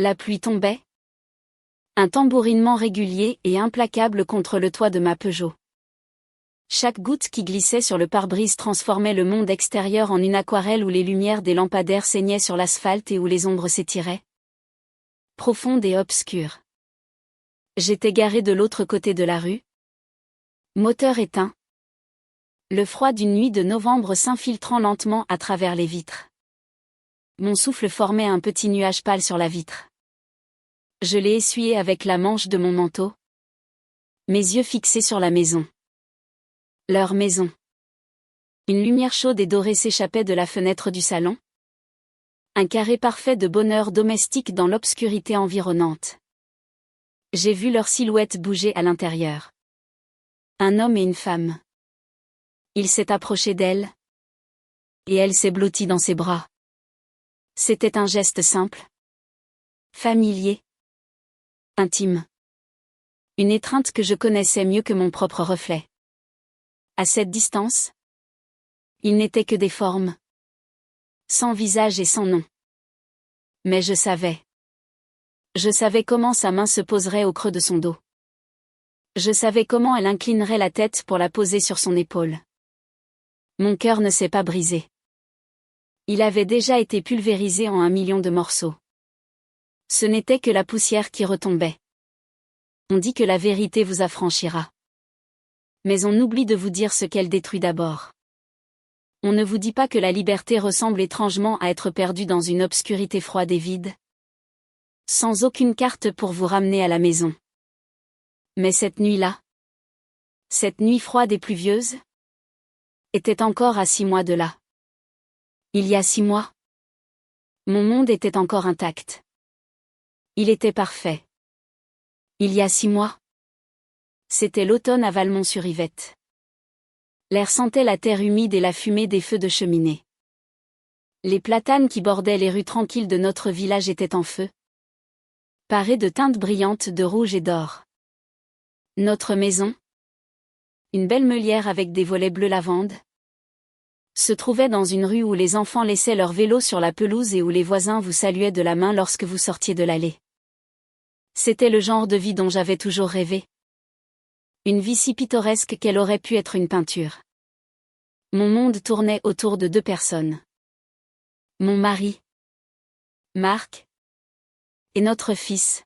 La pluie tombait. Un tambourinement régulier et implacable contre le toit de ma Peugeot. Chaque goutte qui glissait sur le pare-brise transformait le monde extérieur en une aquarelle où les lumières des lampadaires saignaient sur l'asphalte et où les ombres s'étiraient. Profondes et obscures. J'étais garé de l'autre côté de la rue. Moteur éteint. Le froid d'une nuit de novembre s'infiltrant lentement à travers les vitres. Mon souffle formait un petit nuage pâle sur la vitre. Je l'ai essuyé avec la manche de mon manteau. Mes yeux fixés sur la maison. Leur maison. Une lumière chaude et dorée s'échappait de la fenêtre du salon. Un carré parfait de bonheur domestique dans l'obscurité environnante. J'ai vu leur silhouette bouger à l'intérieur. Un homme et une femme. Il s'est approché d'elle. Et elle s'est blottie dans ses bras. C'était un geste simple. Familier. Intime. Une étreinte que je connaissais mieux que mon propre reflet. À cette distance, il n'était que des formes. Sans visage et sans nom. Mais je savais. Je savais comment sa main se poserait au creux de son dos. Je savais comment elle inclinerait la tête pour la poser sur son épaule. Mon cœur ne s'est pas brisé. Il avait déjà été pulvérisé en 1 million de morceaux. Ce n'était que la poussière qui retombait. On dit que la vérité vous affranchira. Mais on oublie de vous dire ce qu'elle détruit d'abord. On ne vous dit pas que la liberté ressemble étrangement à être perdue dans une obscurité froide et vide. Sans aucune carte pour vous ramener à la maison. Mais cette nuit-là, cette nuit froide et pluvieuse, était encore à 6 mois de là. Il y a 6 mois, mon monde était encore intact. Il était parfait. Il y a 6 mois, c'était l'automne à Valmont-sur-Yvette. L'air sentait la terre humide et la fumée des feux de cheminée. Les platanes qui bordaient les rues tranquilles de notre village étaient en feu. Parés de teintes brillantes de rouge et d'or. Notre maison, une belle meulière avec des volets bleu lavande, se trouvait dans une rue où les enfants laissaient leurs vélos sur la pelouse et où les voisins vous saluaient de la main lorsque vous sortiez de l'allée. C'était le genre de vie dont j'avais toujours rêvé. Une vie si pittoresque qu'elle aurait pu être une peinture. Mon monde tournait autour de 2 personnes. Mon mari, Marc, et notre fils,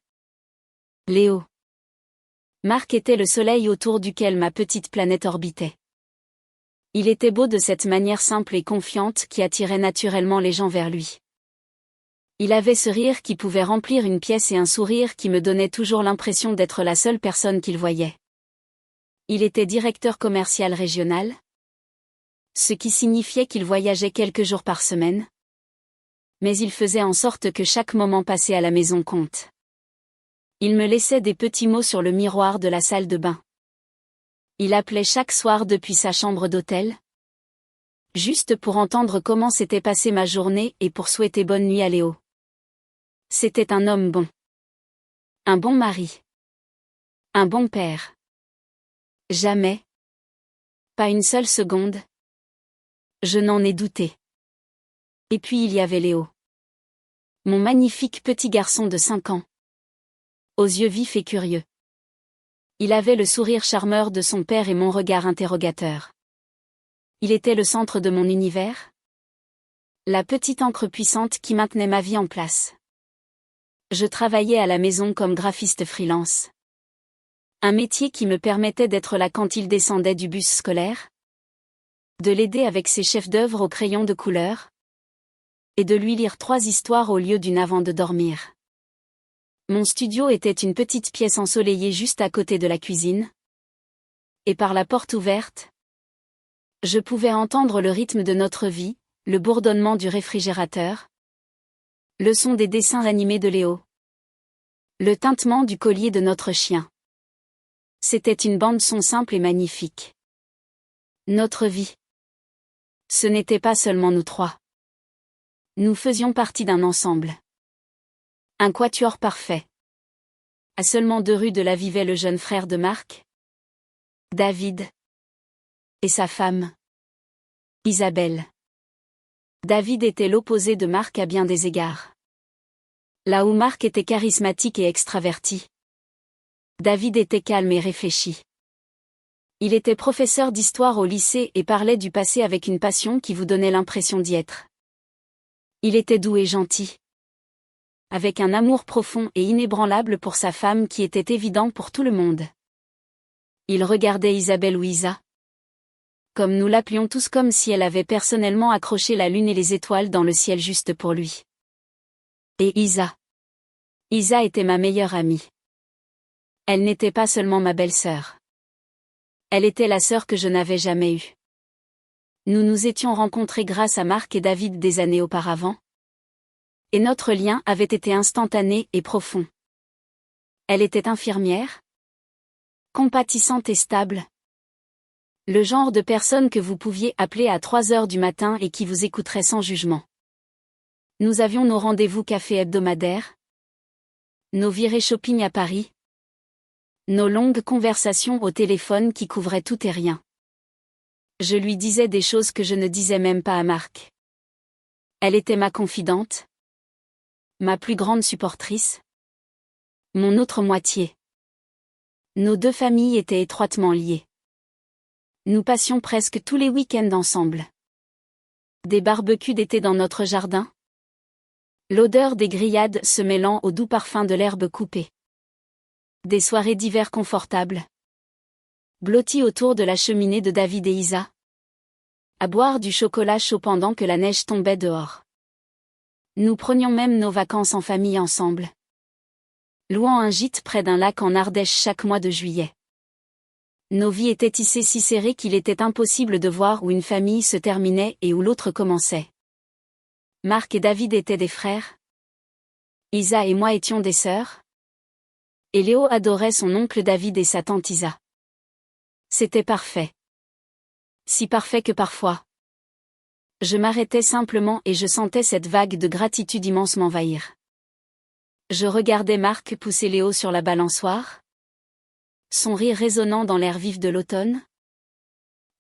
Léo. Marc était le soleil autour duquel ma petite planète orbitait. Il était beau de cette manière simple et confiante qui attirait naturellement les gens vers lui. Il avait ce rire qui pouvait remplir une pièce et un sourire qui me donnait toujours l'impression d'être la seule personne qu'il voyait. Il était directeur commercial régional, ce qui signifiait qu'il voyageait quelques jours par semaine. Mais il faisait en sorte que chaque moment passé à la maison compte. Il me laissait des petits mots sur le miroir de la salle de bain. Il appelait chaque soir depuis sa chambre d'hôtel, juste pour entendre comment s'était passée ma journée et pour souhaiter bonne nuit à Léo. C'était un homme bon. Un bon mari. Un bon père. Jamais. Pas une seule seconde. Je n'en ai douté. Et puis il y avait Léo. Mon magnifique petit garçon de 5 ans. Aux yeux vifs et curieux. Il avait le sourire charmeur de son père et mon regard interrogateur. Il était le centre de mon univers. La petite encre puissante qui maintenait ma vie en place. Je travaillais à la maison comme graphiste freelance. Un métier qui me permettait d'être là quand il descendait du bus scolaire. De l'aider avec ses chefs-d'œuvre au crayon de couleur. Et de lui lire 3 histoires au lieu d'une avant de dormir. Mon studio était une petite pièce ensoleillée juste à côté de la cuisine. Et par la porte ouverte, je pouvais entendre le rythme de notre vie, le bourdonnement du réfrigérateur, le son des dessins animés de Léo, le tintement du collier de notre chien. C'était une bande-son simple et magnifique. Notre vie. Ce n'était pas seulement nous 3. Nous faisions partie d'un ensemble. Un quatuor parfait. À seulement 2 rues de là vivait le jeune frère de Marc, David, et sa femme, Isabelle. David était l'opposé de Marc à bien des égards. Là où Marc était charismatique et extraverti, David était calme et réfléchi. Il était professeur d'histoire au lycée et parlait du passé avec une passion qui vous donnait l'impression d'y être. Il était doux et gentil, avec un amour profond et inébranlable pour sa femme qui était évident pour tout le monde. Il regardait Isabelle ou Isa, comme nous l'appelions tous, comme si elle avait personnellement accroché la lune et les étoiles dans le ciel juste pour lui. Et Isa. Isa était ma meilleure amie. Elle n'était pas seulement ma belle-sœur. Elle était la sœur que je n'avais jamais eue. Nous nous étions rencontrés grâce à Marc et David des années auparavant. Et notre lien avait été instantané et profond. Elle était infirmière, compatissante et stable. Le genre de personne que vous pouviez appeler à 3 heures du matin et qui vous écouterait sans jugement. Nous avions nos rendez-vous café hebdomadaires, nos virées shopping à Paris, nos longues conversations au téléphone qui couvraient tout et rien. Je lui disais des choses que je ne disais même pas à Marc. Elle était ma confidente, ma plus grande supportrice, mon autre moitié. Nos deux familles étaient étroitement liées. Nous passions presque tous les week-ends ensemble. Des barbecues d'été dans notre jardin, l'odeur des grillades se mêlant au doux parfum de l'herbe coupée. Des soirées d'hiver confortables, blotties autour de la cheminée de David et Isa, à boire du chocolat chaud pendant que la neige tombait dehors. Nous prenions même nos vacances en famille ensemble, louant un gîte près d'un lac en Ardèche chaque mois de juillet. Nos vies étaient tissées si serrées qu'il était impossible de voir où une famille se terminait et où l'autre commençait. Marc et David étaient des frères. Isa et moi étions des sœurs. Et Léo adorait son oncle David et sa tante Isa. C'était parfait. Si parfait que parfois, je m'arrêtais simplement et je sentais cette vague de gratitude immense m'envahir. Je regardais Marc pousser Léo sur la balançoire, son rire résonnant dans l'air vif de l'automne.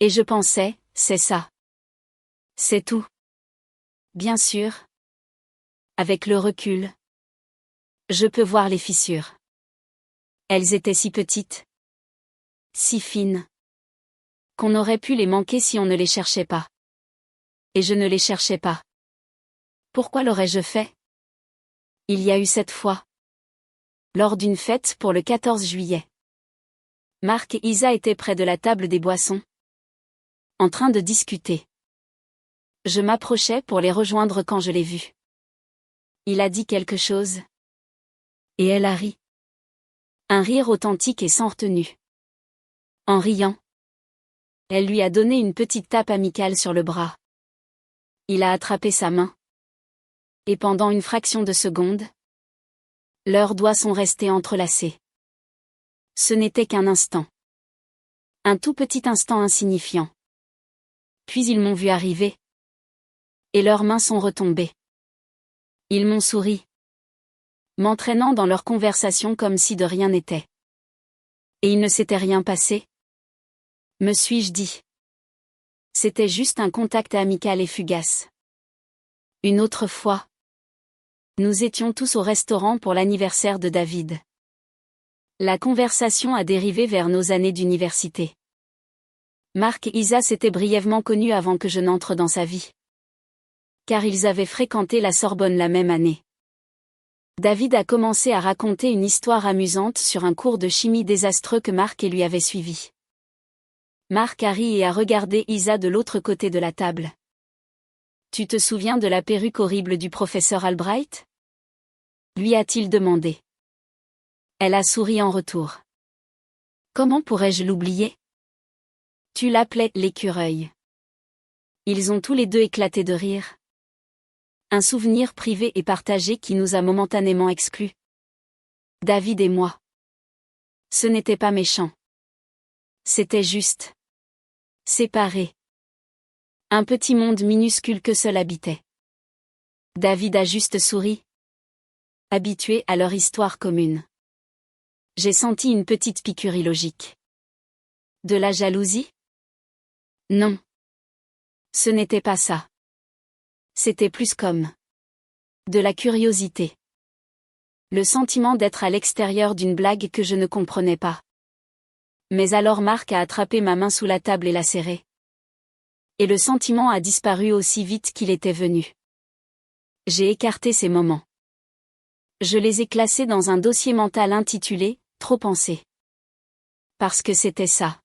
Et je pensais, c'est ça. C'est tout. Bien sûr. Avec le recul, je peux voir les fissures. Elles étaient si petites, si fines, qu'on aurait pu les manquer si on ne les cherchait pas. Et je ne les cherchais pas. Pourquoi l'aurais-je fait? Il y a eu cette fois, lors d'une fête pour le 14 juillet. Marc et Isa étaient près de la table des boissons, en train de discuter. Je m'approchais pour les rejoindre quand je l'ai vu. Il a dit quelque chose. Et elle a ri. Un rire authentique et sans retenue. En riant, elle lui a donné une petite tape amicale sur le bras. Il a attrapé sa main. Et pendant une fraction de seconde, leurs doigts sont restés entrelacés. Ce n'était qu'un instant. Un tout petit instant insignifiant. Puis ils m'ont vu arriver. Et leurs mains sont retombées. Ils m'ont souri, m'entraînant dans leur conversation comme si de rien n'était. Et il ne s'était rien passé, me suis-je dit. C'était juste un contact amical et fugace. Une autre fois, nous étions tous au restaurant pour l'anniversaire de David. La conversation a dérivé vers nos années d'université. Marc et Isa s'étaient brièvement connus avant que je n'entre dans sa vie. Car ils avaient fréquenté la Sorbonne la même année. David a commencé à raconter une histoire amusante sur un cours de chimie désastreux que Marc et lui avaient suivi. Marc a ri et a regardé Isa de l'autre côté de la table. Tu te souviens de la perruque horrible du professeur Albright? Lui a-t-il demandé. Elle a souri en retour. Comment pourrais-je l'oublier? Tu l'appelais l'écureuil. Ils ont tous les deux éclaté de rire. Un souvenir privé et partagé qui nous a momentanément exclus. David et moi. Ce n'était pas méchant. C'était juste. Séparés. Un petit monde minuscule que seul habitait. David a juste souri. Habitué à leur histoire commune. J'ai senti une petite piqûre illogique. De la jalousie? Non. Ce n'était pas ça. C'était plus comme de la curiosité. Le sentiment d'être à l'extérieur d'une blague que je ne comprenais pas. Mais alors Marc a attrapé ma main sous la table et l'a serrée. Et le sentiment a disparu aussi vite qu'il était venu. J'ai écarté ces moments. Je les ai classés dans un dossier mental intitulé « Trop pensé ». Parce que c'était ça.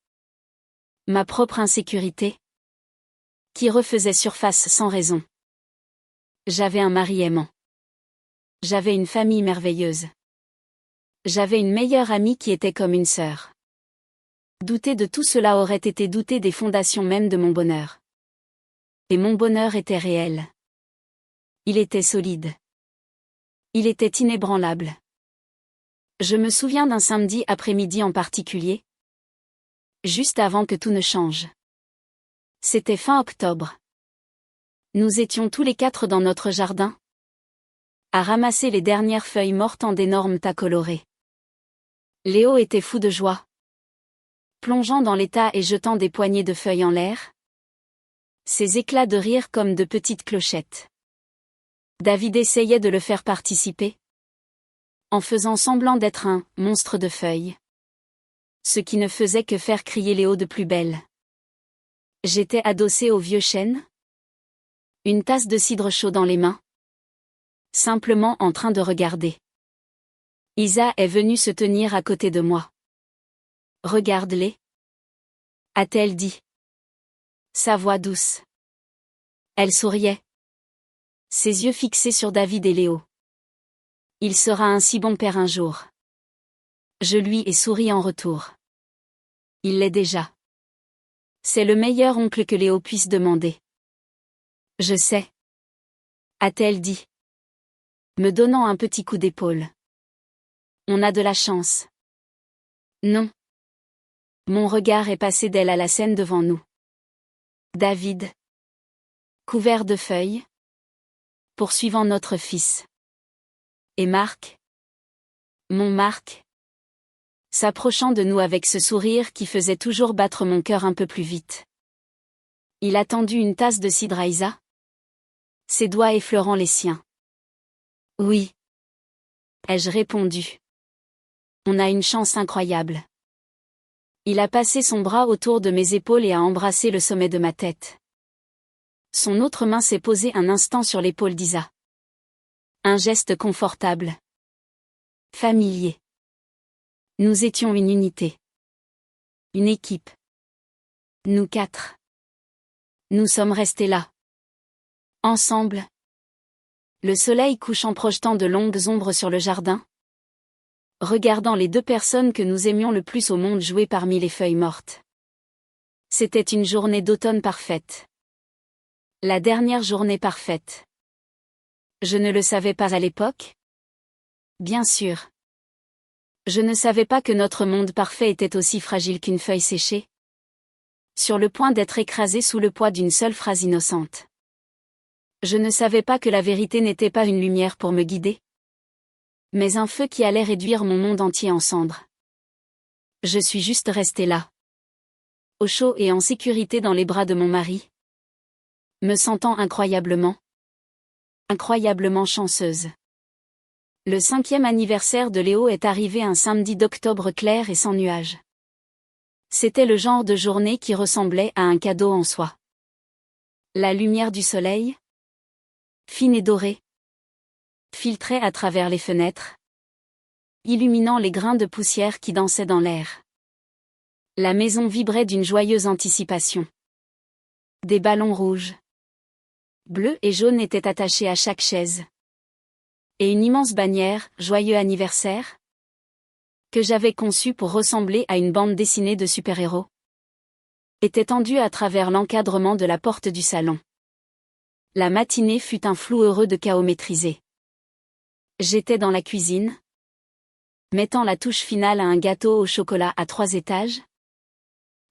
Ma propre insécurité. Qui refaisait surface sans raison. J'avais un mari aimant. J'avais une famille merveilleuse. J'avais une meilleure amie qui était comme une sœur. Douter de tout cela aurait été douter des fondations même de mon bonheur. Et mon bonheur était réel. Il était solide. Il était inébranlable. Je me souviens d'un samedi après-midi en particulier. Juste avant que tout ne change. C'était fin octobre. Nous étions tous les 4 dans notre jardin, à ramasser les dernières feuilles mortes en d'énormes tas colorés. Léo était fou de joie. Plongeant dans les tas et jetant des poignées de feuilles en l'air. Ses éclats de rire comme de petites clochettes. David essayait de le faire participer. En faisant semblant d'être un « monstre de feuilles ». Ce qui ne faisait que faire crier Léo de plus belle. J'étais adossée au vieux chêne. Une tasse de cidre chaud dans les mains. Simplement en train de regarder. Isa est venue se tenir à côté de moi. Regarde-les. A-t-elle dit. Sa voix douce. Elle souriait. Ses yeux fixés sur David et Léo. Il sera un si bon père un jour. Je lui ai souri en retour. Il l'est déjà. C'est le meilleur oncle que Léo puisse demander. Je sais. A-t-elle dit. Me donnant un petit coup d'épaule. On a de la chance. Non. Mon regard est passé d'elle à la scène devant nous. David. Couvert de feuilles. Poursuivant notre fils. Et Marc. Mon Marc. S'approchant de nous avec ce sourire qui faisait toujours battre mon cœur un peu plus vite. Il a tendu une tasse de cidre à Isa. Ses doigts effleurant les siens. Oui. Ai-je répondu. On a une chance incroyable. Il a passé son bras autour de mes épaules et a embrassé le sommet de ma tête. Son autre main s'est posée un instant sur l'épaule d'Isa. Un geste confortable. Familier. Nous étions une unité. Une équipe. Nous 4. Nous sommes restés là. Ensemble. Le soleil couchant projetant de longues ombres sur le jardin. Regardant les 2 personnes que nous aimions le plus au monde jouer parmi les feuilles mortes. C'était une journée d'automne parfaite. La dernière journée parfaite. Je ne le savais pas à l'époque. Bien sûr. Je ne savais pas que notre monde parfait était aussi fragile qu'une feuille séchée. Sur le point d'être écrasé sous le poids d'une seule phrase innocente. Je ne savais pas que la vérité n'était pas une lumière pour me guider. Mais un feu qui allait réduire mon monde entier en cendres. Je suis juste restée là. Au chaud et en sécurité dans les bras de mon mari. Me sentant incroyablement chanceuse. Le 5e anniversaire de Léo est arrivé un samedi d'octobre clair et sans nuages. C'était le genre de journée qui ressemblait à un cadeau en soi. La lumière du soleil, fine et dorée, filtrait à travers les fenêtres, illuminant les grains de poussière qui dansaient dans l'air. La maison vibrait d'une joyeuse anticipation. Des ballons rouges, bleus et jaunes étaient attachés à chaque chaise. Et une immense bannière, joyeux anniversaire, que j'avais conçue pour ressembler à une bande dessinée de super-héros, était tendue à travers l'encadrement de la porte du salon. La matinée fut un flou heureux de chaos maîtrisé. J'étais dans la cuisine, mettant la touche finale à un gâteau au chocolat à 3 étages,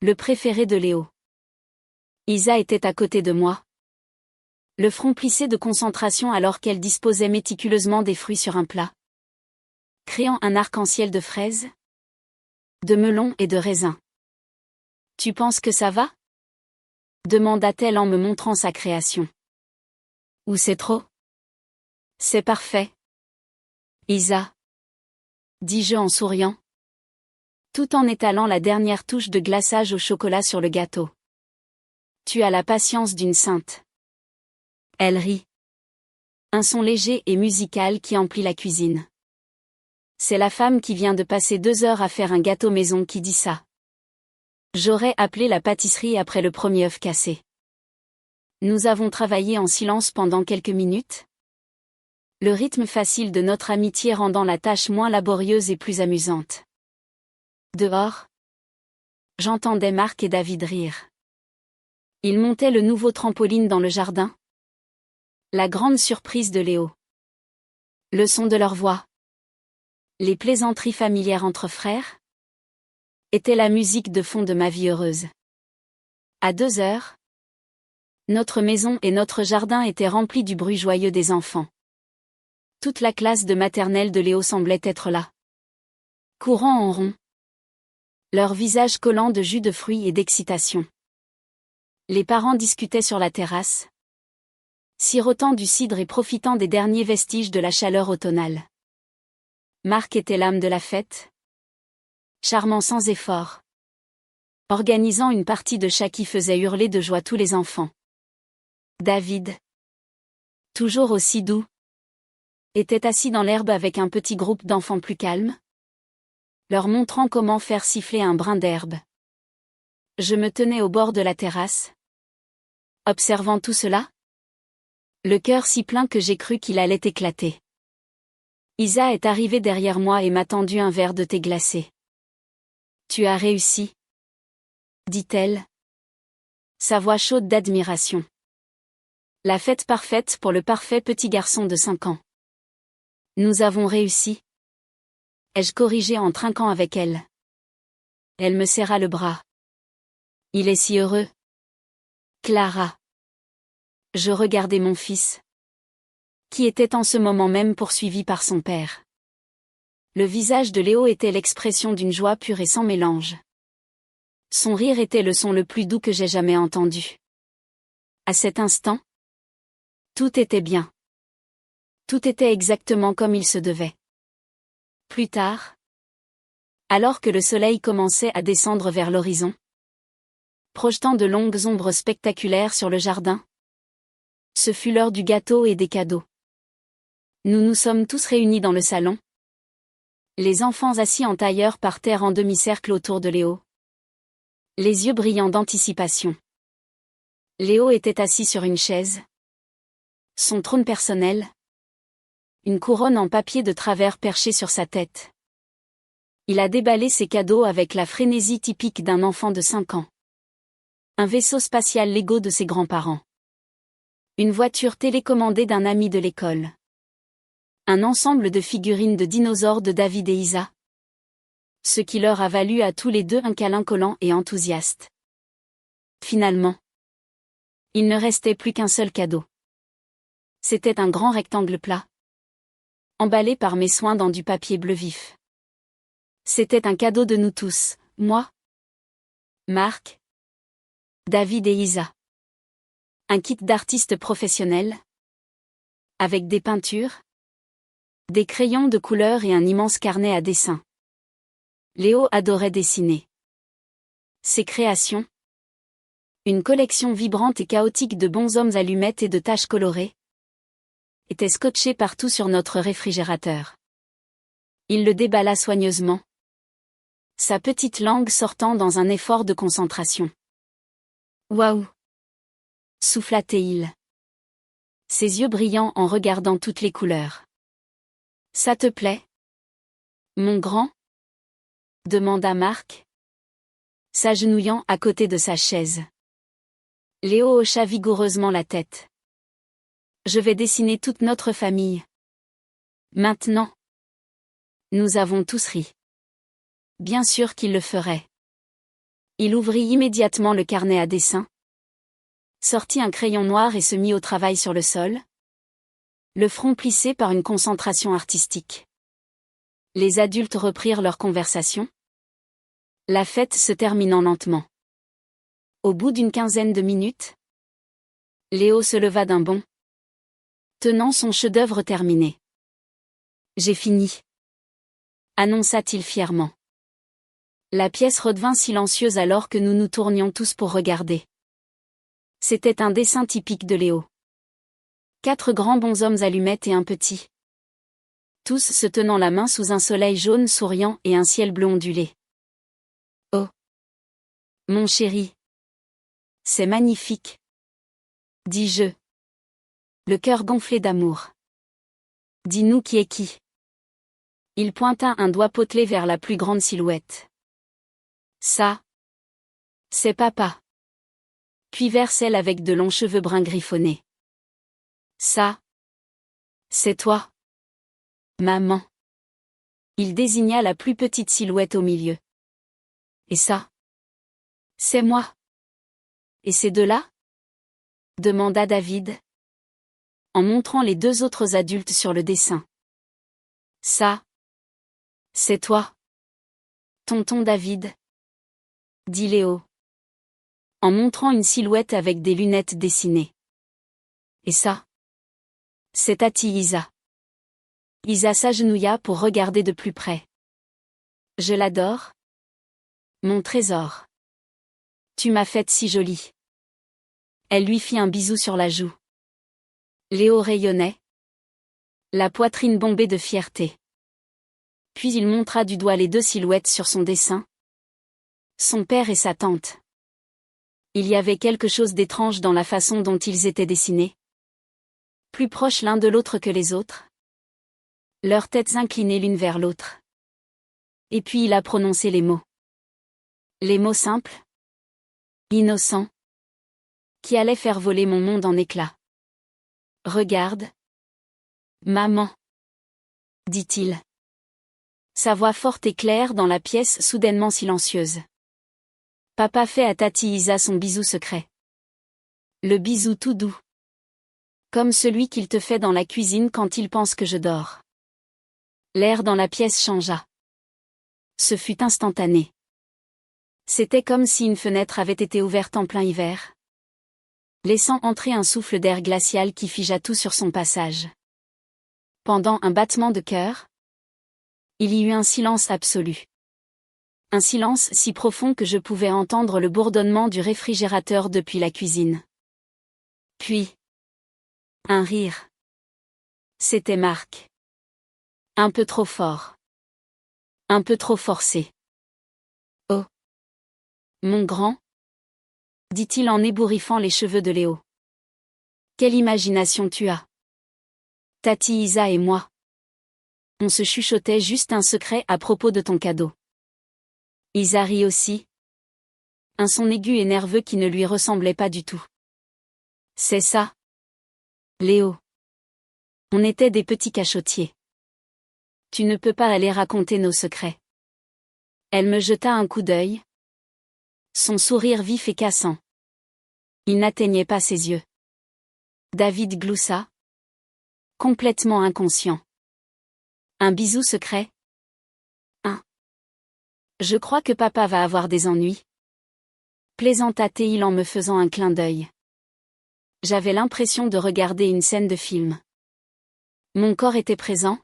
le préféré de Léo. Isa était à côté de moi, le front plissé de concentration alors qu'elle disposait méticuleusement des fruits sur un plat, créant un arc-en-ciel de fraises, de melons et de raisins. « Tu penses que ça va ?» demanda-t-elle en me montrant sa création. « Ou c'est trop ?» « C'est parfait. » Isa. dis-je en souriant, tout en étalant la dernière touche de glaçage au chocolat sur le gâteau. Tu as la patience d'une sainte. Elle rit. Un son léger et musical qui emplit la cuisine. C'est la femme qui vient de passer 2 heures à faire un gâteau maison qui dit ça. J'aurais appelé la pâtisserie après le premier œuf cassé. Nous avons travaillé en silence pendant quelques minutes. Le rythme facile de notre amitié rendant la tâche moins laborieuse et plus amusante. Dehors, j'entendais Marc et David rire. Ils montaient le nouveau trampoline dans le jardin. La grande surprise de Léo. Le son de leur voix. Les plaisanteries familières entre frères. Était la musique de fond de ma vie heureuse. À 2 heures, notre maison et notre jardin étaient remplis du bruit joyeux des enfants. Toute la classe de maternelle de Léo semblait être là. Courant en rond. Leurs visages collants de jus de fruits et d'excitation. Les parents discutaient sur la terrasse, sirotant du cidre et profitant des derniers vestiges de la chaleur automnale. Marc était l'âme de la fête, charmant sans effort, organisant une partie de chat qui faisait hurler de joie tous les enfants. David, toujours aussi doux, était assis dans l'herbe avec un petit groupe d'enfants plus calmes, leur montrant comment faire siffler un brin d'herbe. Je me tenais au bord de la terrasse, observant tout cela, le cœur si plein que j'ai cru qu'il allait éclater. Isa est arrivée derrière moi et m'a tendu un verre de thé glacé. Tu as réussi, dit-elle, sa voix chaude d'admiration. La fête parfaite pour le parfait petit garçon de 5 ans. Nous avons réussi, ai-je corrigé en trinquant avec elle. Elle me serra le bras. Il est si heureux. Clara. Je regardais mon fils, qui était en ce moment même poursuivi par son père. Le visage de Léo était l'expression d'une joie pure et sans mélange. Son rire était le son le plus doux que j'ai jamais entendu. À cet instant, tout était bien. Tout était exactement comme il se devait. Plus tard, alors que le soleil commençait à descendre vers l'horizon, projetant de longues ombres spectaculaires sur le jardin, ce fut l'heure du gâteau et des cadeaux. Nous nous sommes tous réunis dans le salon. Les enfants assis en tailleur par terre en demi-cercle autour de Léo. Les yeux brillants d'anticipation. Léo était assis sur une chaise. Son trône personnel. Une couronne en papier de travers perchée sur sa tête. Il a déballé ses cadeaux avec la frénésie typique d'un enfant de 5 ans. Un vaisseau spatial Lego de ses grands-parents. Une voiture télécommandée d'un ami de l'école. Un ensemble de figurines de dinosaures de David et Isa. Ce qui leur a valu à tous les deux un câlin collant et enthousiaste. Finalement, il ne restait plus qu'un seul cadeau. C'était un grand rectangle plat, emballé par mes soins dans du papier bleu vif. C'était un cadeau de nous tous, moi, Marc, David et Isa. Un kit d'artiste professionnel, avec des peintures, des crayons de couleur et un immense carnet à dessin. Léo adorait dessiner. Ses créations, une collection vibrante et chaotique de bonshommes allumettes et de taches colorées, étaient scotchées partout sur notre réfrigérateur. Il le déballa soigneusement, sa petite langue sortant dans un effort de concentration. Waouh! Souffla-t-il. Ses yeux brillants en regardant toutes les couleurs. Ça te plaît, mon grand? Demanda Marc, s'agenouillant à côté de sa chaise. Léo hocha vigoureusement la tête. Je vais dessiner toute notre famille. Maintenant. Nous avons tous ri. Bien sûr qu'il le ferait. Il ouvrit immédiatement le carnet à dessin, sortit un crayon noir et se mit au travail sur le sol, le front plissé par une concentration artistique. Les adultes reprirent leur conversation, la fête se terminant lentement. Au bout d'une quinzaine de minutes, Léo se leva d'un bond, tenant son chef-d'œuvre terminé. J'ai fini. annonça-t-il fièrement. La pièce redevint silencieuse alors que nous nous tournions tous pour regarder. C'était un dessin typique de Léo. 4 grands bonshommes allumettes et un petit. Tous se tenant la main sous un soleil jaune souriant et un ciel bleu ondulé. Oh! Mon chéri! C'est magnifique! Dis-je. Le cœur gonflé d'amour. Dis-nous qui est qui. Il pointa un doigt potelé vers la plus grande silhouette. Ça. C'est papa. Puis vers celle avec de longs cheveux bruns griffonnés. Ça. C'est toi. Maman. Il désigna la plus petite silhouette au milieu. Et ça. C'est moi. Et ces deux-là? Demanda David, en montrant les 2 autres adultes sur le dessin. Ça. C'est toi. Tonton David. Dit Léo, en montrant une silhouette avec des lunettes dessinées. Et ça. C'est Tati Isa. Isa s'agenouilla pour regarder de plus près. Je l'adore. Mon trésor. Tu m'as faite si jolie. Elle lui fit un bisou sur la joue. Léo rayonnait, la poitrine bombée de fierté. Puis il montra du doigt les 2 silhouettes sur son dessin. Son père et sa tante. Il y avait quelque chose d'étrange dans la façon dont ils étaient dessinés. Plus proches l'un de l'autre que les autres. Leurs têtes inclinées l'une vers l'autre. Et puis il a prononcé les mots. Les mots simples. Innocents. Qui allaient faire voler mon monde en éclats. Regarde. Maman. Dit-il. Sa voix forte et claire dans la pièce soudainement silencieuse. Papa fait à Tati Isa son bisou secret. Le bisou tout doux. Comme celui qu'il te fait dans la cuisine quand il pense que je dors. L'air dans la pièce changea. Ce fut instantané. C'était comme si une fenêtre avait été ouverte en plein hiver, laissant entrer un souffle d'air glacial qui figea tout sur son passage. Pendant un battement de cœur, il y eut un silence absolu. Un silence si profond que je pouvais entendre le bourdonnement du réfrigérateur depuis la cuisine. Puis, un rire. C'était Marc. Un peu trop fort. Un peu trop forcé. Oh! Mon grand? Dit-il en ébouriffant les cheveux de Léo. Quelle imagination tu as! Tati Isa et moi. On se chuchotait juste un secret à propos de ton cadeau. Isa rit aussi. Un son aigu et nerveux qui ne lui ressemblait pas du tout. C'est ça. Léo. On était des petits cachotiers. Tu ne peux pas aller raconter nos secrets. Elle me jeta un coup d'œil. Son sourire vif et cassant. Il n'atteignait pas ses yeux. David gloussa. Complètement inconscient. Un bisou secret? Je crois que papa va avoir des ennuis. Plaisanta-t-il en me faisant un clin d'œil. J'avais l'impression de regarder une scène de film. Mon corps était présent,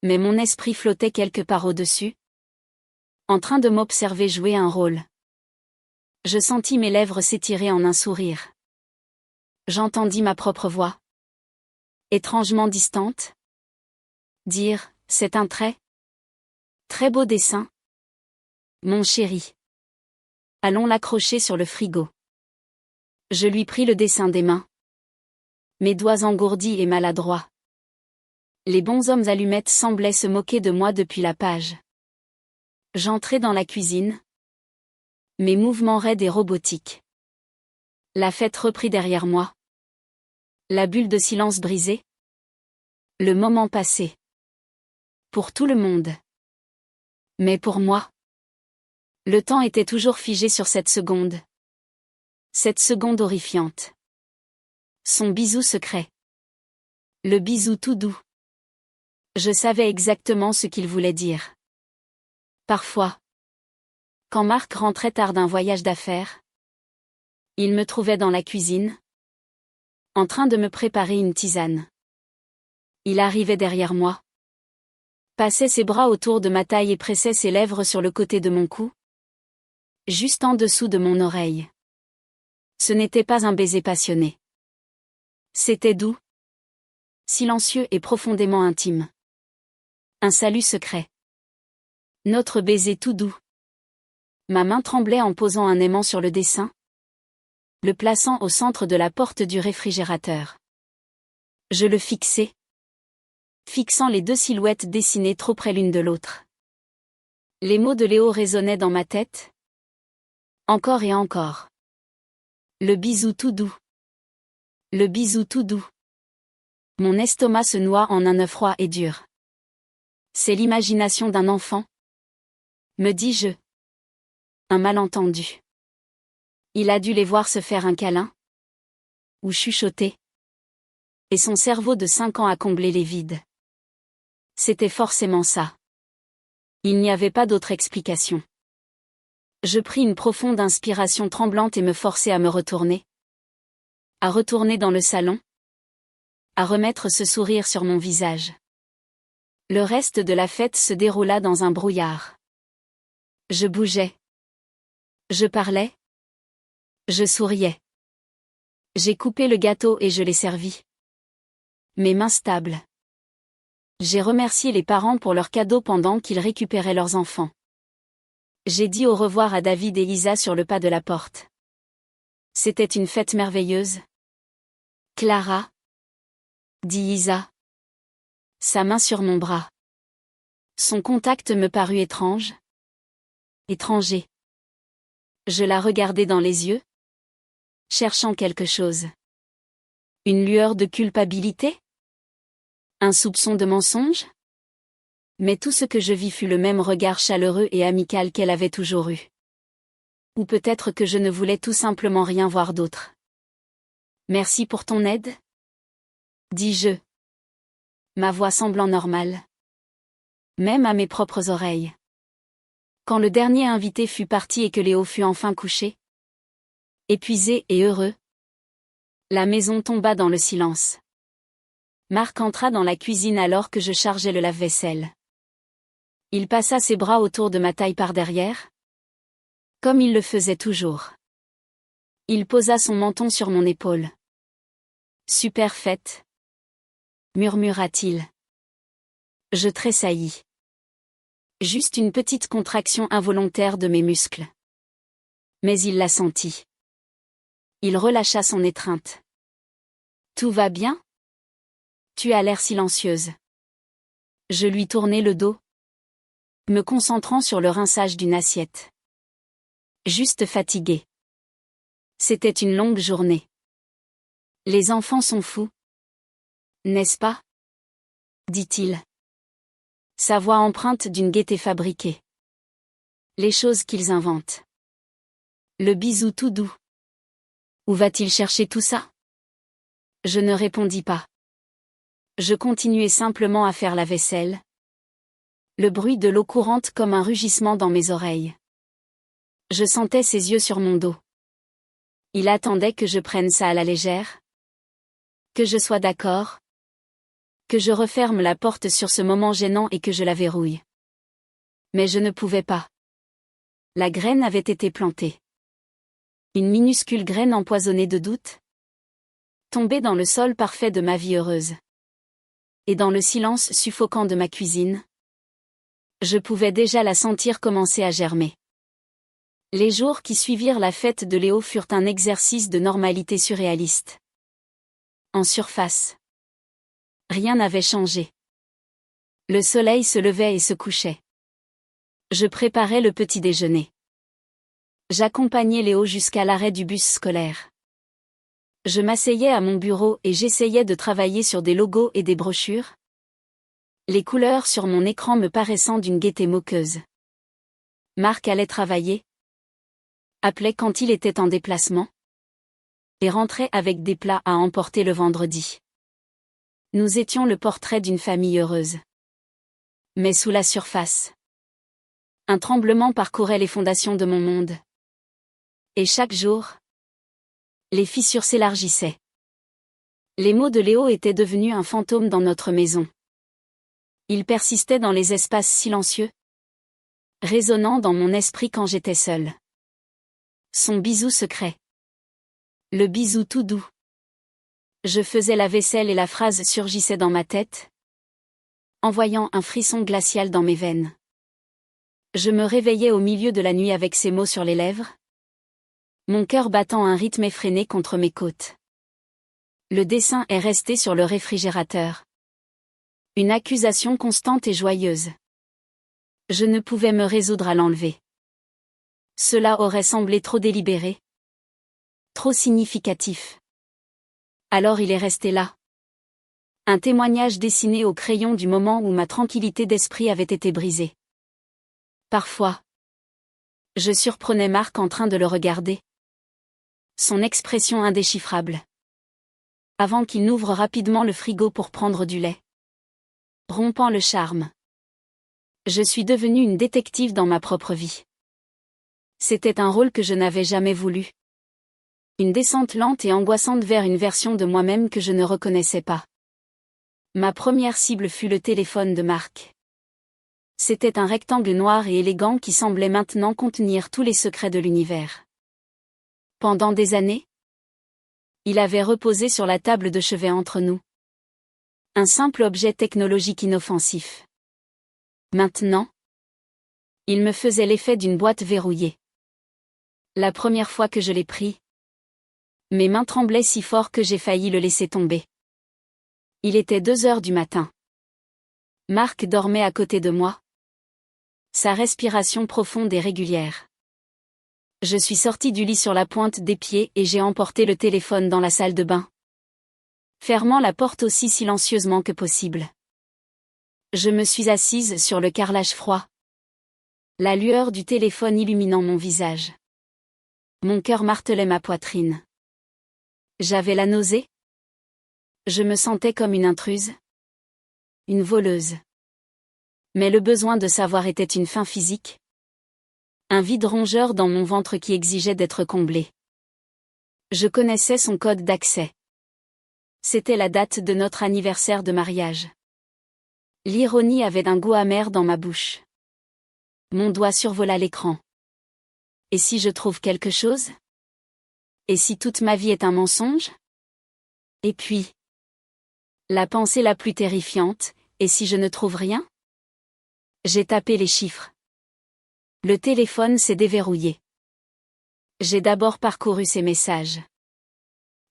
mais mon esprit flottait quelque part au-dessus, en train de m'observer jouer un rôle. Je sentis mes lèvres s'étirer en un sourire. J'entendis ma propre voix, étrangement distante, dire « C'est un très beau dessin. Mon chéri. Allons l'accrocher sur le frigo. » Je lui pris le dessin des mains. Mes doigts engourdis et maladroits. Les bonshommes allumettes semblaient se moquer de moi depuis la page. J'entrai dans la cuisine. Mes mouvements raides et robotiques. La fête reprit derrière moi. La bulle de silence brisée. Le moment passé. Pour tout le monde. Mais pour moi. Le temps était toujours figé sur cette seconde. Cette seconde horrifiante. Son bisou secret. Le bisou tout doux. Je savais exactement ce qu'il voulait dire. Parfois. Quand Marc rentrait tard d'un voyage d'affaires, il me trouvait dans la cuisine, en train de me préparer une tisane. Il arrivait derrière moi. Passait ses bras autour de ma taille et pressait ses lèvres sur le côté de mon cou, juste en dessous de mon oreille. Ce n'était pas un baiser passionné. C'était doux, silencieux et profondément intime. Un salut secret. Notre baiser tout doux. Ma main tremblait en posant un aimant sur le dessin, le plaçant au centre de la porte du réfrigérateur. Je le fixais, fixant les deux silhouettes dessinées trop près l'une de l'autre. Les mots de Léo résonnaient dans ma tête. Encore et encore. Le bisou tout doux. Le bisou tout doux. Mon estomac se noie en un œuf froid et dur. C'est l'imagination d'un enfant, me dis-je. Un malentendu. Il a dû les voir se faire un câlin, ou chuchoter. Et son cerveau de 5 ans a comblé les vides. C'était forcément ça. Il n'y avait pas d'autre explication. Je pris une profonde inspiration tremblante et me forçai à me retourner. À retourner dans le salon. À remettre ce sourire sur mon visage. Le reste de la fête se déroula dans un brouillard. Je bougeais. Je parlais. Je souriais. J'ai coupé le gâteau et je l'ai servi. Mes mains stables. J'ai remercié les parents pour leurs cadeaux pendant qu'ils récupéraient leurs enfants. J'ai dit au revoir à David et Isa sur le pas de la porte. C'était une fête merveilleuse. Clara, dit Isa. Sa main sur mon bras. Son contact me parut étrange. Étranger. Je la regardai dans les yeux, cherchant quelque chose. Une lueur de culpabilité? Un soupçon de mensonge? Mais tout ce que je vis fut le même regard chaleureux et amical qu'elle avait toujours eu. Ou peut-être que je ne voulais tout simplement rien voir d'autre. Merci pour ton aide? Dis-je. Ma voix semblant normale. Même à mes propres oreilles. Quand le dernier invité fut parti et que Léo fut enfin couché, épuisé et heureux, la maison tomba dans le silence. Marc entra dans la cuisine alors que je chargeais le lave-vaisselle. Il passa ses bras autour de ma taille par derrière, comme il le faisait toujours. Il posa son menton sur mon épaule. Super fête, murmura-t-il. Je tressaillis. Juste une petite contraction involontaire de mes muscles. Mais il la sentit. Il relâcha son étreinte. Tout va bien? Tu as l'air silencieuse. Je lui tournai le dos, me concentrant sur le rinçage d'une assiette. Juste fatiguée. C'était une longue journée. Les enfants sont fous. N'est-ce pas? Dit-il. Sa voix empreinte d'une gaieté fabriquée. Les choses qu'ils inventent. Le bisou tout doux. Où va-t-il chercher tout ça? Je ne répondis pas. Je continuai simplement à faire la vaisselle. Le bruit de l'eau courante comme un rugissement dans mes oreilles. Je sentais ses yeux sur mon dos. Il attendait que je prenne ça à la légère. Que je sois d'accord. Que je referme la porte sur ce moment gênant et que je la verrouille. Mais je ne pouvais pas. La graine avait été plantée. Une minuscule graine empoisonnée de doute. Tombée dans le sol parfait de ma vie heureuse. Et dans le silence suffocant de ma cuisine, je pouvais déjà la sentir commencer à germer. Les jours qui suivirent la fête de Léo furent un exercice de normalité surréaliste. En surface. Rien n'avait changé. Le soleil se levait et se couchait. Je préparais le petit déjeuner. J'accompagnais Léo jusqu'à l'arrêt du bus scolaire. Je m'asseyais à mon bureau et j'essayais de travailler sur des logos et des brochures. Les couleurs sur mon écran me paraissant d'une gaieté moqueuse. Marc allait travailler. Appelait quand il était en déplacement. Et rentrait avec des plats à emporter le vendredi. Nous étions le portrait d'une famille heureuse. Mais sous la surface. Un tremblement parcourait les fondations de mon monde. Et chaque jour, les fissures s'élargissaient. Les mots de Léo étaient devenus un fantôme dans notre maison. Il persistait dans les espaces silencieux, résonnant dans mon esprit quand j'étais seule. Son bisou secret. Le bisou tout doux. Je faisais la vaisselle et la phrase surgissait dans ma tête, envoyant un frisson glacial dans mes veines. Je me réveillais au milieu de la nuit avec ces mots sur les lèvres, mon cœur battant un rythme effréné contre mes côtes. Le dessin est resté sur le réfrigérateur. Une accusation constante et joyeuse. Je ne pouvais me résoudre à l'enlever. Cela aurait semblé trop délibéré, trop significatif. Alors il est resté là. Un témoignage dessiné au crayon du moment où ma tranquillité d'esprit avait été brisée. Parfois, je surprenais Marc en train de le regarder. Son expression indéchiffrable. Avant qu'il n'ouvre rapidement le frigo pour prendre du lait. Rompant le charme. Je suis devenue une détective dans ma propre vie. C'était un rôle que je n'avais jamais voulu. Une descente lente et angoissante vers une version de moi-même que je ne reconnaissais pas. Ma première cible fut le téléphone de Marc. C'était un rectangle noir et élégant qui semblait maintenant contenir tous les secrets de l'univers. Pendant des années, il avait reposé sur la table de chevet entre nous. Un simple objet technologique inoffensif. Maintenant, il me faisait l'effet d'une boîte verrouillée. La première fois que je l'ai pris, mes mains tremblaient si fort que j'ai failli le laisser tomber. Il était 2 heures du matin. Marc dormait à côté de moi. Sa respiration profonde et régulière. Je suis sortie du lit sur la pointe des pieds et j'ai emporté le téléphone dans la salle de bain. Fermant la porte aussi silencieusement que possible. Je me suis assise sur le carrelage froid. La lueur du téléphone illuminant mon visage. Mon cœur martelait ma poitrine. J'avais la nausée. Je me sentais comme une intruse. Une voleuse. Mais le besoin de savoir était une faim physique. Un vide rongeur dans mon ventre qui exigeait d'être comblé. Je connaissais son code d'accès. C'était la date de notre anniversaire de mariage. L'ironie avait un goût amer dans ma bouche. Mon doigt survola l'écran. Et si je trouve quelque chose? Et si toute ma vie est un mensonge? Et puis, la pensée la plus terrifiante, et si je ne trouve rien? J'ai tapé les chiffres. Le téléphone s'est déverrouillé. J'ai d'abord parcouru ses messages.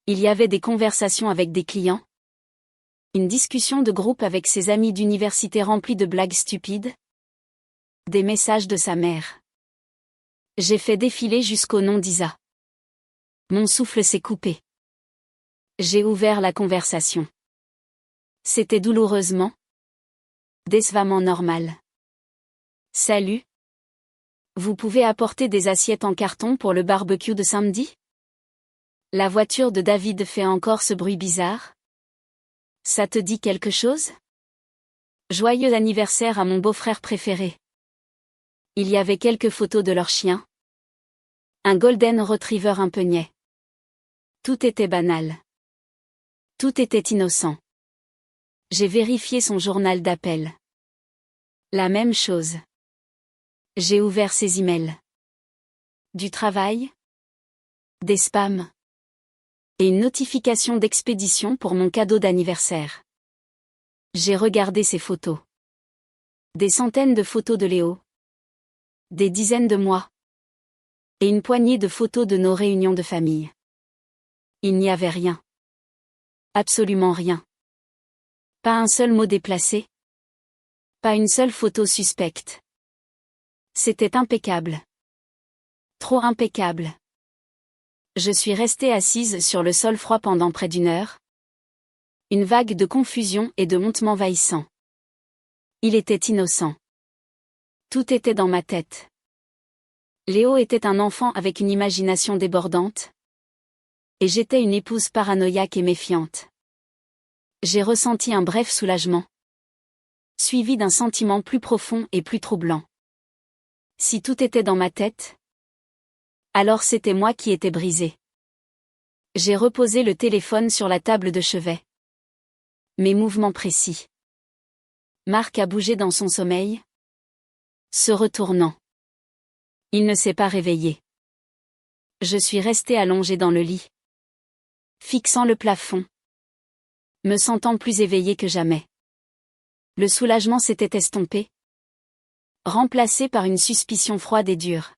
Il y avait des conversations avec des clients. Une discussion de groupe avec ses amis d'université remplie de blagues stupides. Des messages de sa mère. J'ai fait défiler jusqu'au nom d'Isa. Mon souffle s'est coupé. J'ai ouvert la conversation. C'était douloureusement, décevamment normal. Salut. Vous pouvez apporter des assiettes en carton pour le barbecue de samedi? La voiture de David fait encore ce bruit bizarre? Ça te dit quelque chose? Joyeux anniversaire à mon beau-frère préféré. Il y avait quelques photos de leur chien. Un golden retriever un peu niais. Tout était banal. Tout était innocent. J'ai vérifié son journal d'appel. La même chose. J'ai ouvert ses emails. Du travail? Des spams? Et une notification d'expédition pour mon cadeau d'anniversaire. J'ai regardé ses photos. Des centaines de photos de Léo. Des dizaines de moi. Et une poignée de photos de nos réunions de famille. Il n'y avait rien. Absolument rien. Pas un seul mot déplacé. Pas une seule photo suspecte. C'était impeccable. Trop impeccable. Je suis restée assise sur le sol froid pendant près d'1 heure. Une vague de confusion et de honte m'envahissant. Il était innocent. Tout était dans ma tête. Léo était un enfant avec une imagination débordante. Et j'étais une épouse paranoïaque et méfiante. J'ai ressenti un bref soulagement. Suivi d'un sentiment plus profond et plus troublant. Si tout était dans ma tête, alors c'était moi qui étais brisée. J'ai reposé le téléphone sur la table de chevet. Mes mouvements précis. Marc a bougé dans son sommeil, se retournant. Il ne s'est pas réveillé. Je suis restée allongée dans le lit, fixant le plafond, me sentant plus éveillée que jamais. Le soulagement s'était estompé, remplacé par une suspicion froide et dure.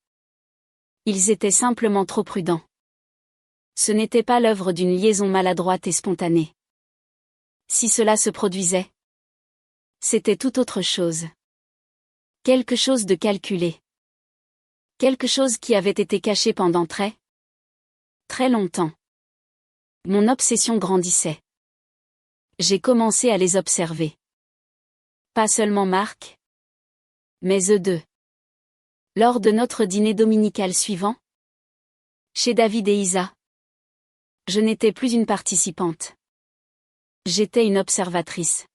Ils étaient simplement trop prudents. Ce n'était pas l'œuvre d'une liaison maladroite et spontanée. Si cela se produisait, c'était tout autre chose. Quelque chose de calculé. Quelque chose qui avait été caché pendant très longtemps. Mon obsession grandissait. J'ai commencé à les observer. Pas seulement Marc, mais eux deux. Lors de notre dîner dominical suivant, chez David et Isa, je n'étais plus une participante. J'étais une observatrice.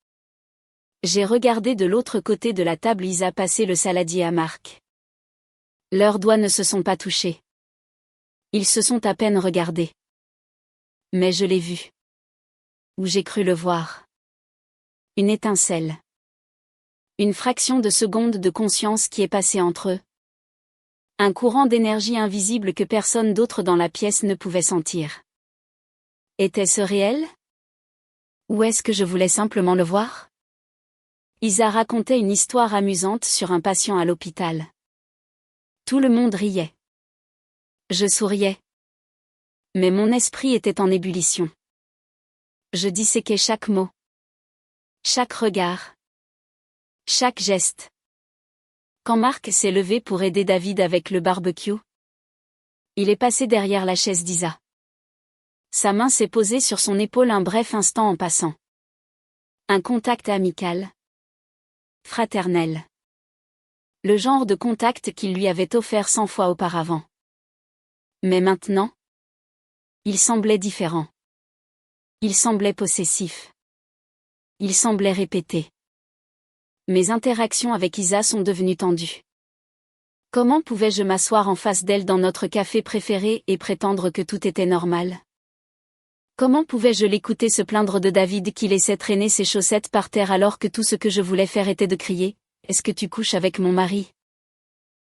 J'ai regardé de l'autre côté de la table Isa passer le saladier à Marc. Leurs doigts ne se sont pas touchés. Ils se sont à peine regardés. Mais je l'ai vu. Ou j'ai cru le voir. Une étincelle. Une fraction de seconde de conscience qui est passée entre eux. Un courant d'énergie invisible que personne d'autre dans la pièce ne pouvait sentir. Était-ce réel? Ou est-ce que je voulais simplement le voir? Isa racontait une histoire amusante sur un patient à l'hôpital. Tout le monde riait. Je souriais. Mais mon esprit était en ébullition. Je disséquais chaque mot. Chaque regard. Chaque geste. Quand Marc s'est levé pour aider David avec le barbecue, il est passé derrière la chaise d'Isa. Sa main s'est posée sur son épaule un bref instant en passant. Un contact amical. Fraternel. Le genre de contact qu'il lui avait offert 100 fois auparavant. Mais maintenant, il semblait différent. Il semblait possessif. Il semblait répété. Mes interactions avec Isa sont devenues tendues. Comment pouvais-je m'asseoir en face d'elle dans notre café préféré et prétendre que tout était normal? Comment pouvais-je l'écouter se plaindre de David qui laissait traîner ses chaussettes par terre alors que tout ce que je voulais faire était de crier « Est-ce que tu couches avec mon mari ?»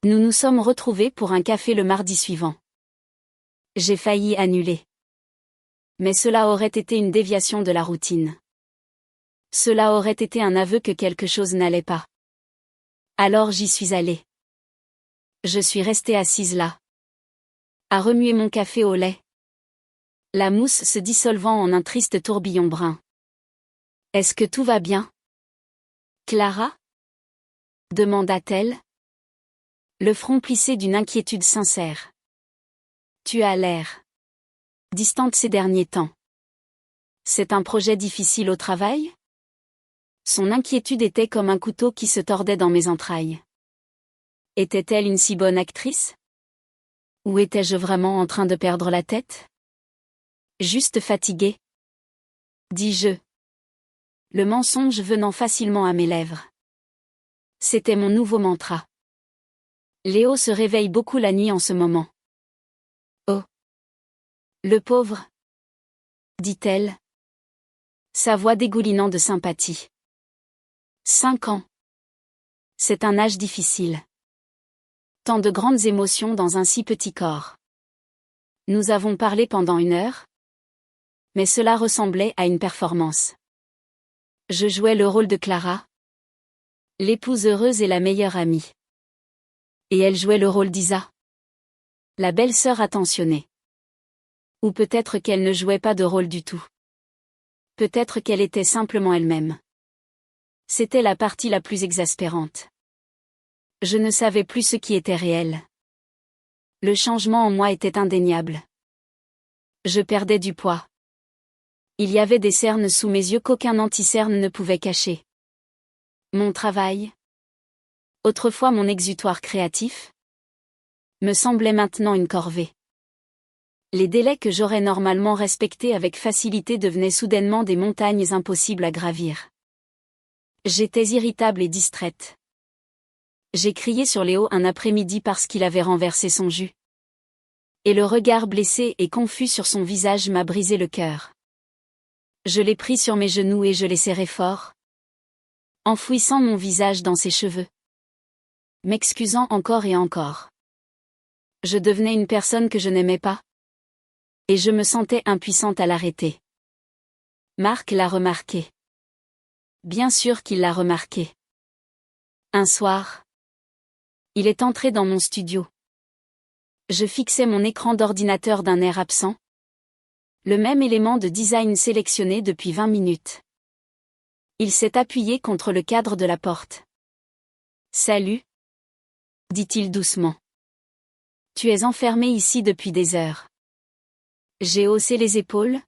Nous nous sommes retrouvés pour un café le mardi suivant. J'ai failli annuler. Mais cela aurait été une déviation de la routine. Cela aurait été un aveu que quelque chose n'allait pas. Alors j'y suis allée. Je suis restée assise là, à remuer mon café au lait. La mousse se dissolvant en un triste tourbillon brun. Est-ce que tout va bien, Clara? Demanda-t-elle. Le front plissé d'une inquiétude sincère. Tu as l'air distante ces derniers temps. C'est un projet difficile au travail? Son inquiétude était comme un couteau qui se tordait dans mes entrailles. Était-elle une si bonne actrice? Ou étais-je vraiment en train de perdre la tête? Juste fatiguée, dis-je. Le mensonge venant facilement à mes lèvres. C'était mon nouveau mantra. Léo se réveille beaucoup la nuit en ce moment. Oh! Le pauvre! Dit-elle. Sa voix dégoulinant de sympathie. 5 ans. C'est un âge difficile. Tant de grandes émotions dans un si petit corps. Nous avons parlé pendant 1 heure. Mais cela ressemblait à une performance. Je jouais le rôle de Clara, l'épouse heureuse et la meilleure amie. Et elle jouait le rôle d'Isa, la belle-sœur attentionnée. Ou peut-être qu'elle ne jouait pas de rôle du tout. Peut-être qu'elle était simplement elle-même. C'était la partie la plus exaspérante. Je ne savais plus ce qui était réel. Le changement en moi était indéniable. Je perdais du poids. Il y avait des cernes sous mes yeux qu'aucun anti-cerne ne pouvait cacher. Mon travail, autrefois mon exutoire créatif, me semblait maintenant une corvée. Les délais que j'aurais normalement respectés avec facilité devenaient soudainement des montagnes impossibles à gravir. J'étais irritable et distraite. J'ai crié sur Léo un après-midi parce qu'il avait renversé son jus. Et le regard blessé et confus sur son visage m'a brisé le cœur. Je l'ai pris sur mes genoux et je l'ai serré fort. enfouissant mon visage dans ses cheveux. M'excusant encore et encore. Je devenais une personne que je n'aimais pas. Et je me sentais impuissante à l'arrêter. Marc l'a remarqué. Bien sûr qu'il l'a remarqué. Un soir, il est entré dans mon studio. Je fixais mon écran d'ordinateur d'un air absent. Le même élément de design sélectionné depuis 20 minutes. Il s'est appuyé contre le cadre de la porte. « Salut », dit-il doucement. « Tu es enfermé ici depuis des heures. » J'ai haussé les épaules.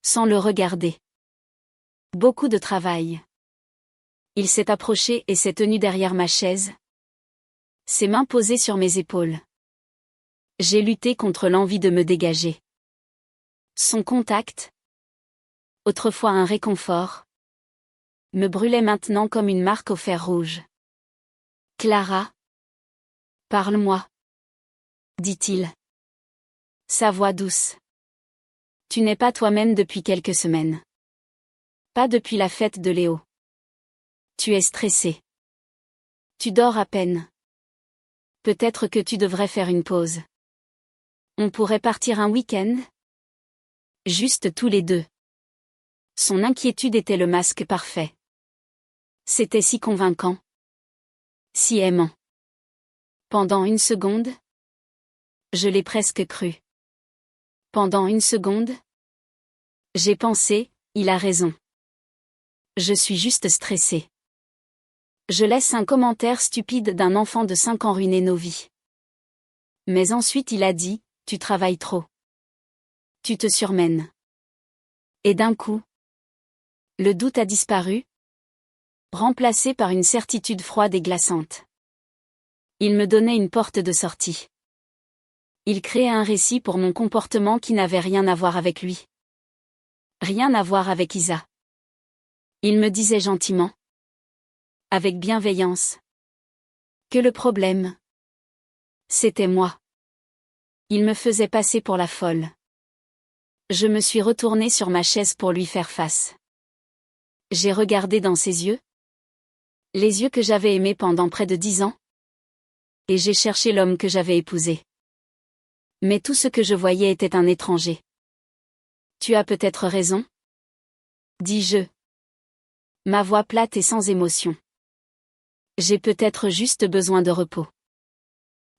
Sans le regarder. Beaucoup de travail. Il s'est approché et s'est tenu derrière ma chaise. Ses mains posées sur mes épaules. J'ai lutté contre l'envie de me dégager. Son contact, autrefois un réconfort, me brûlait maintenant comme une marque au fer rouge. « Clara, parle-moi, » dit-il. Sa voix douce. « Tu n'es pas toi-même depuis quelques semaines. Pas depuis la fête de Léo. Tu es stressée. Tu dors à peine. Peut-être que tu devrais faire une pause. On pourrait partir un week-end ? Juste tous les deux. » Son inquiétude était le masque parfait. C'était si convaincant. Si aimant. Pendant une seconde, je l'ai presque cru. Pendant une seconde, j'ai pensé, il a raison. Je suis juste stressée. Je laisse un commentaire stupide d'un enfant de 5 ans ruiner nos vies. Mais ensuite il a dit, tu travailles trop. Tu te surmènes. Et d'un coup, le doute a disparu, remplacé par une certitude froide et glaçante. Il me donnait une porte de sortie. Il créait un récit pour mon comportement qui n'avait rien à voir avec lui. Rien à voir avec Isa. Il me disait gentiment, avec bienveillance, que le problème, c'était moi. Il me faisait passer pour la folle. Je me suis retournée sur ma chaise pour lui faire face. J'ai regardé dans ses yeux. Les yeux que j'avais aimés pendant près de 10 ans. Et j'ai cherché l'homme que j'avais épousé. Mais tout ce que je voyais était un étranger. Tu as peut-être raison, dis-je. Ma voix plate et sans émotion. J'ai peut-être juste besoin de repos.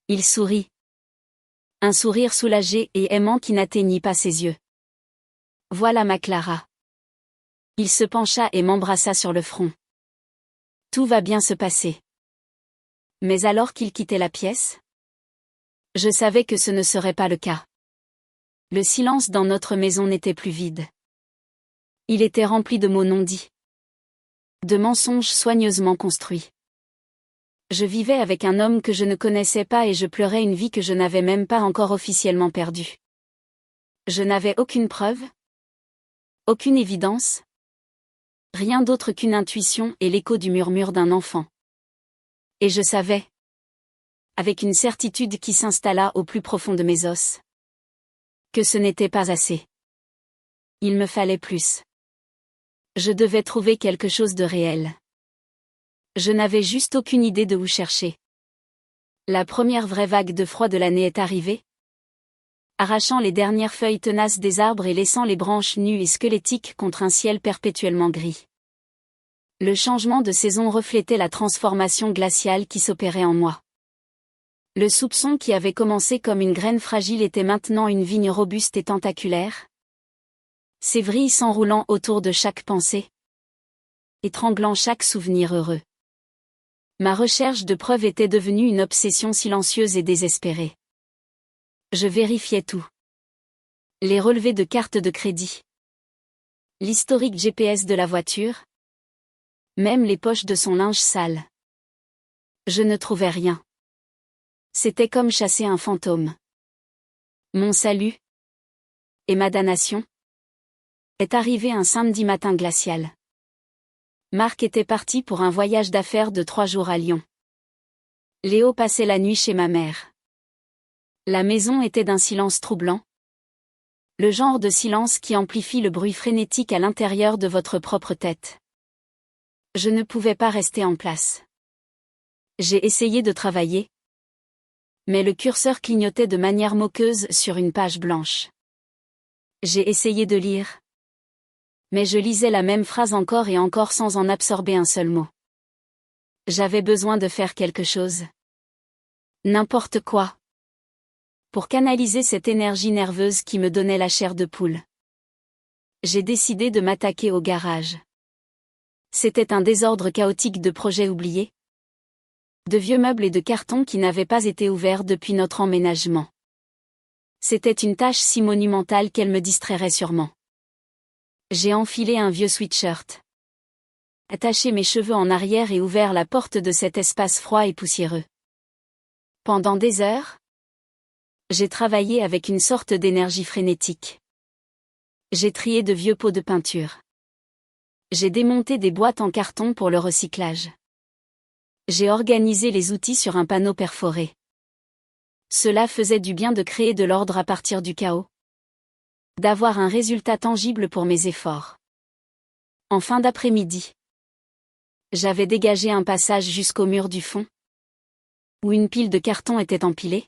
Il sourit. Un sourire soulagé et aimant qui n'atteignit pas ses yeux. Voilà ma Clara. Il se pencha et m'embrassa sur le front. Tout va bien se passer. Mais alors qu'il quittait la pièce, je savais que ce ne serait pas le cas. Le silence dans notre maison n'était plus vide. Il était rempli de mots non dits. De mensonges soigneusement construits. Je vivais avec un homme que je ne connaissais pas et je pleurais une vie que je n'avais même pas encore officiellement perdue. Je n'avais aucune preuve, aucune évidence, rien d'autre qu'une intuition et l'écho du murmure d'un enfant. Et je savais, avec une certitude qui s'installa au plus profond de mes os, que ce n'était pas assez. Il me fallait plus. Je devais trouver quelque chose de réel. Je n'avais juste aucune idée de où chercher. La première vraie vague de froid de l'année est arrivée. Arrachant les dernières feuilles tenaces des arbres et laissant les branches nues et squelettiques contre un ciel perpétuellement gris. Le changement de saison reflétait la transformation glaciale qui s'opérait en moi. Le soupçon qui avait commencé comme une graine fragile était maintenant une vigne robuste et tentaculaire. Ses vrilles s'enroulant autour de chaque pensée. Étranglant chaque souvenir heureux. Ma recherche de preuves était devenue une obsession silencieuse et désespérée. Je vérifiais tout. Les relevés de carte de crédit. L'historique GPS de la voiture. Même les poches de son linge sale. Je ne trouvais rien. C'était comme chasser un fantôme. Mon salut, et ma damnation, est arrivé un samedi matin glacial. Marc était parti pour un voyage d'affaires de 3 jours à Lyon. Léo passait la nuit chez ma mère. La maison était d'un silence troublant. Le genre de silence qui amplifie le bruit frénétique à l'intérieur de votre propre tête. Je ne pouvais pas rester en place. J'ai essayé de travailler. Mais le curseur clignotait de manière moqueuse sur une page blanche. J'ai essayé de lire. Mais je lisais la même phrase encore et encore sans en absorber un seul mot. J'avais besoin de faire quelque chose. N'importe quoi. Pour canaliser cette énergie nerveuse qui me donnait la chair de poule. J'ai décidé de m'attaquer au garage. C'était un désordre chaotique de projets oubliés. De vieux meubles et de cartons qui n'avaient pas été ouverts depuis notre emménagement. C'était une tâche si monumentale qu'elle me distrairait sûrement. J'ai enfilé un vieux sweatshirt. Attaché mes cheveux en arrière et ouvert la porte de cet espace froid et poussiéreux. Pendant des heures, j'ai travaillé avec une sorte d'énergie frénétique. J'ai trié de vieux pots de peinture. J'ai démonté des boîtes en carton pour le recyclage. J'ai organisé les outils sur un panneau perforé. Cela faisait du bien de créer de l'ordre à partir du chaos. D'avoir un résultat tangible pour mes efforts. En fin d'après-midi, j'avais dégagé un passage jusqu'au mur du fond, où une pile de cartons était empilée,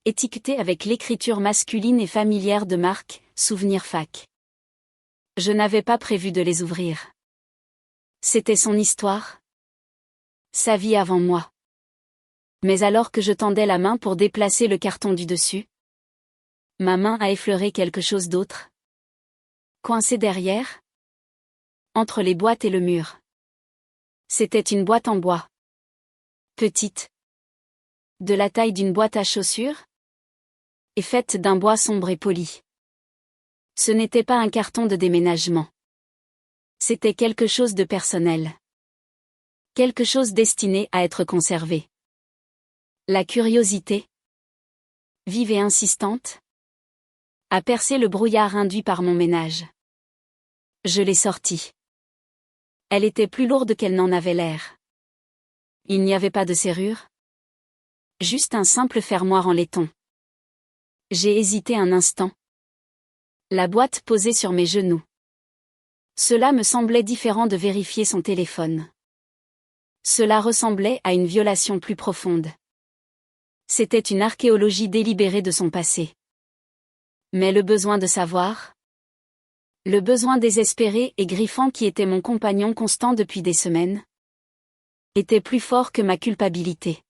étiquetée avec l'écriture masculine et familière de Marc, Souvenir Fac. Je n'avais pas prévu de les ouvrir. C'était son histoire, sa vie avant moi. Mais alors que je tendais la main pour déplacer le carton du dessus, ma main a effleuré quelque chose d'autre. Coincé derrière, entre les boîtes et le mur. C'était une boîte en bois. Petite. De la taille d'une boîte à chaussures. Et faite d'un bois sombre et poli. Ce n'était pas un carton de déménagement. C'était quelque chose de personnel. Quelque chose destiné à être conservé. La curiosité, vive et insistante, a percé le brouillard induit par mon ménage. Je l'ai sortie. Elle était plus lourde qu'elle n'en avait l'air. Il n'y avait pas de serrure. Juste un simple fermoir en laiton. J'ai hésité un instant. La boîte posée sur mes genoux. Cela me semblait différent de vérifier son téléphone. Cela ressemblait à une violation plus profonde. C'était une archéologie délibérée de son passé. Mais le besoin de savoir, le besoin désespéré et griffant qui était mon compagnon constant depuis des semaines, était plus fort que ma culpabilité.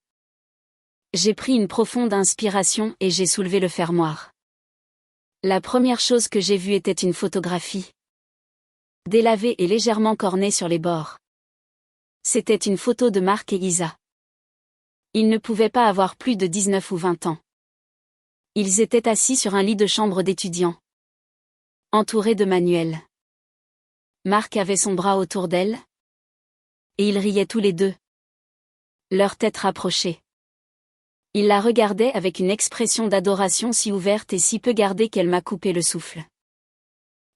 J'ai pris une profonde inspiration et j'ai soulevé le fermoir. La première chose que j'ai vue était une photographie. Délavée et légèrement cornée sur les bords. C'était une photo de Marc et Isa. Ils ne pouvaient pas avoir plus de 19 ou 20 ans. Ils étaient assis sur un lit de chambre d'étudiant. Entourés de manuels. Marc avait son bras autour d'elle. Et ils riaient tous les deux. Leurs têtes rapprochées. Il la regardait avec une expression d'adoration si ouverte et si peu gardée qu'elle m'a coupé le souffle.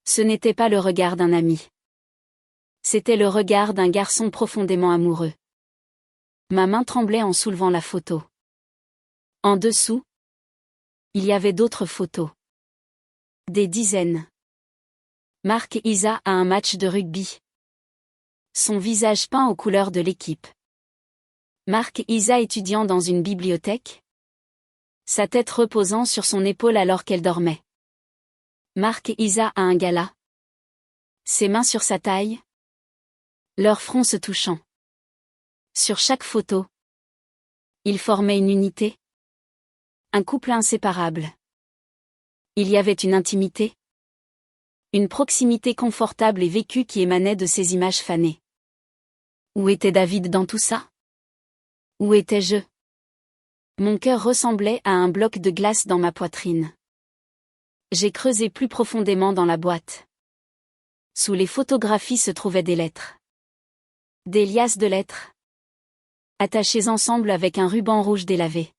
Ce n'était pas le regard d'un ami. C'était le regard d'un garçon profondément amoureux. Ma main tremblait en soulevant la photo. En dessous, il y avait d'autres photos. Des dizaines. Marc et Isa à un match de rugby. Son visage peint aux couleurs de l'équipe. Marc et Isa étudiant dans une bibliothèque. Sa tête reposant sur son épaule alors qu'elle dormait. Marc et Isa à un gala. Ses mains sur sa taille. Leurs fronts se touchant. Sur chaque photo, ils formaient une unité. Un couple inséparable. Il y avait une intimité. Une proximité confortable et vécue qui émanait de ces images fanées. Où était David dans tout ça? Où étais-je? Mon cœur ressemblait à un bloc de glace dans ma poitrine. J'ai creusé plus profondément dans la boîte. Sous les photographies se trouvaient des lettres. Des liasses de lettres. Attachées ensemble avec un ruban rouge délavé.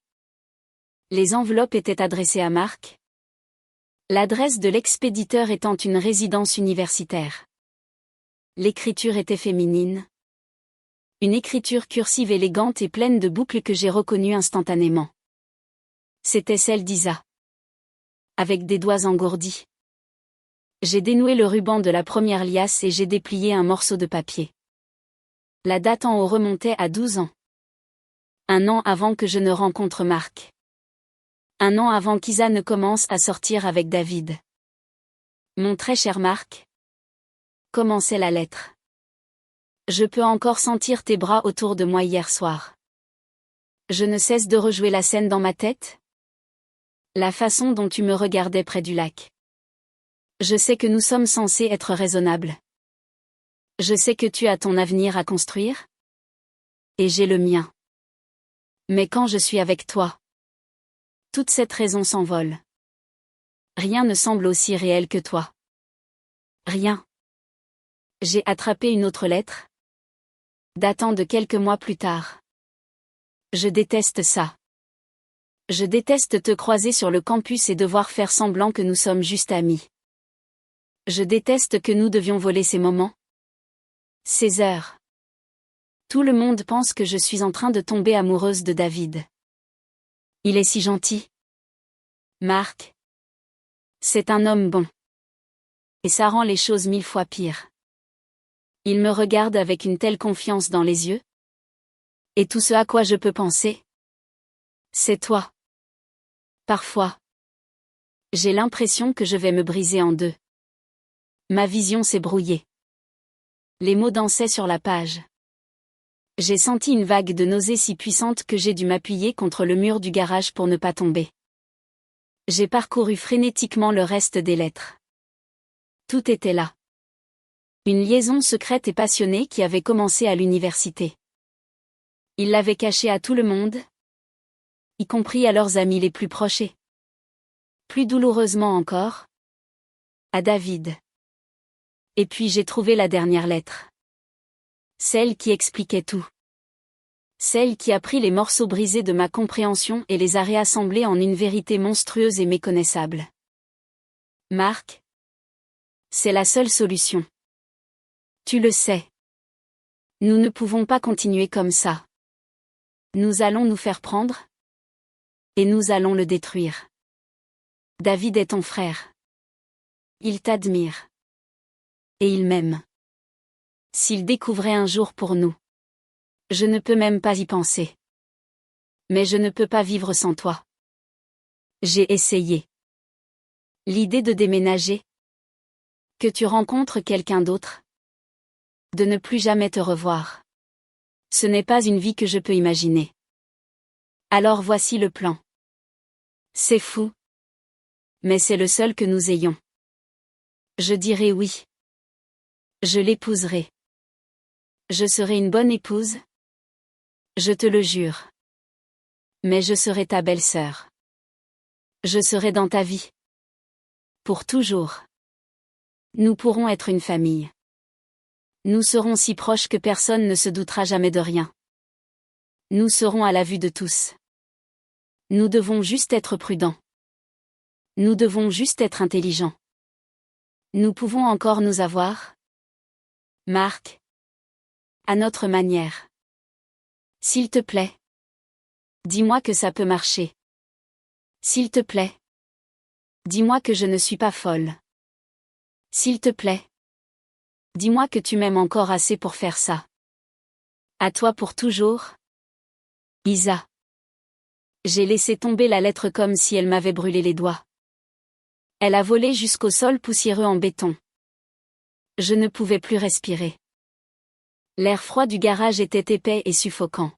Les enveloppes étaient adressées à Marc. L'adresse de l'expéditeur étant une résidence universitaire. L'écriture était féminine. Une écriture cursive élégante et pleine de boucles que j'ai reconnue instantanément. C'était celle d'Isa. Avec des doigts engourdis. J'ai dénoué le ruban de la première liasse et j'ai déplié un morceau de papier. La date en haut remontait à 12 ans. Un an avant que je ne rencontre Marc. Un an avant qu'Isa ne commence à sortir avec David. Mon très cher Marc. Commençait la lettre. Je peux encore sentir tes bras autour de moi hier soir. Je ne cesse de rejouer la scène dans ma tête. La façon dont tu me regardais près du lac. Je sais que nous sommes censés être raisonnables. Je sais que tu as ton avenir à construire. Et j'ai le mien. Mais quand je suis avec toi, toute cette raison s'envole. Rien ne semble aussi réel que toi. Rien. J'ai attrapé une autre lettre. Datant de quelques mois plus tard. Je déteste ça. Je déteste te croiser sur le campus et devoir faire semblant que nous sommes juste amis. Je déteste que nous devions voler ces moments. Ces heures. Tout le monde pense que je suis en train de tomber amoureuse de David. Il est si gentil. Marc. C'est un homme bon. Et ça rend les choses 1000 fois pires. Il me regarde avec une telle confiance dans les yeux. Et tout ce à quoi je peux penser, c'est toi. Parfois, j'ai l'impression que je vais me briser en deux. Ma vision s'est brouillée. Les mots dansaient sur la page. J'ai senti une vague de nausée si puissante que j'ai dû m'appuyer contre le mur du garage pour ne pas tomber. J'ai parcouru frénétiquement le reste des lettres. Tout était là. Une liaison secrète et passionnée qui avait commencé à l'université. Ils l'avaient cachée à tout le monde, y compris à leurs amis les plus proches. Plus douloureusement encore, à David. Et puis j'ai trouvé la dernière lettre. Celle qui expliquait tout. Celle qui a pris les morceaux brisés de ma compréhension et les a réassemblés en une vérité monstrueuse et méconnaissable. Marc. C'est la seule solution. Tu le sais. Nous ne pouvons pas continuer comme ça. Nous allons nous faire prendre. Et nous allons le détruire. David est ton frère. Il t'admire. Et il m'aime. S'il découvrait un jour pour nous. Je ne peux même pas y penser. Mais je ne peux pas vivre sans toi. J'ai essayé. L'idée de déménager. Que tu rencontres quelqu'un d'autre. De ne plus jamais te revoir. Ce n'est pas une vie que je peux imaginer. Alors voici le plan. C'est fou. Mais c'est le seul que nous ayons. Je dirai oui. Je l'épouserai. Je serai une bonne épouse. Je te le jure. Mais je serai ta belle-sœur. Je serai dans ta vie. Pour toujours. Nous pourrons être une famille. Nous serons si proches que personne ne se doutera jamais de rien. Nous serons à la vue de tous. Nous devons juste être prudents. Nous devons juste être intelligents. Nous pouvons encore nous avoir, Marc, à notre manière. S'il te plaît. Dis-moi que ça peut marcher. S'il te plaît. Dis-moi que je ne suis pas folle. S'il te plaît. Dis-moi que tu m'aimes encore assez pour faire ça. À toi pour toujours. Isa. J'ai laissé tomber la lettre comme si elle m'avait brûlé les doigts. Elle a volé jusqu'au sol poussiéreux en béton. Je ne pouvais plus respirer. L'air froid du garage était épais et suffocant.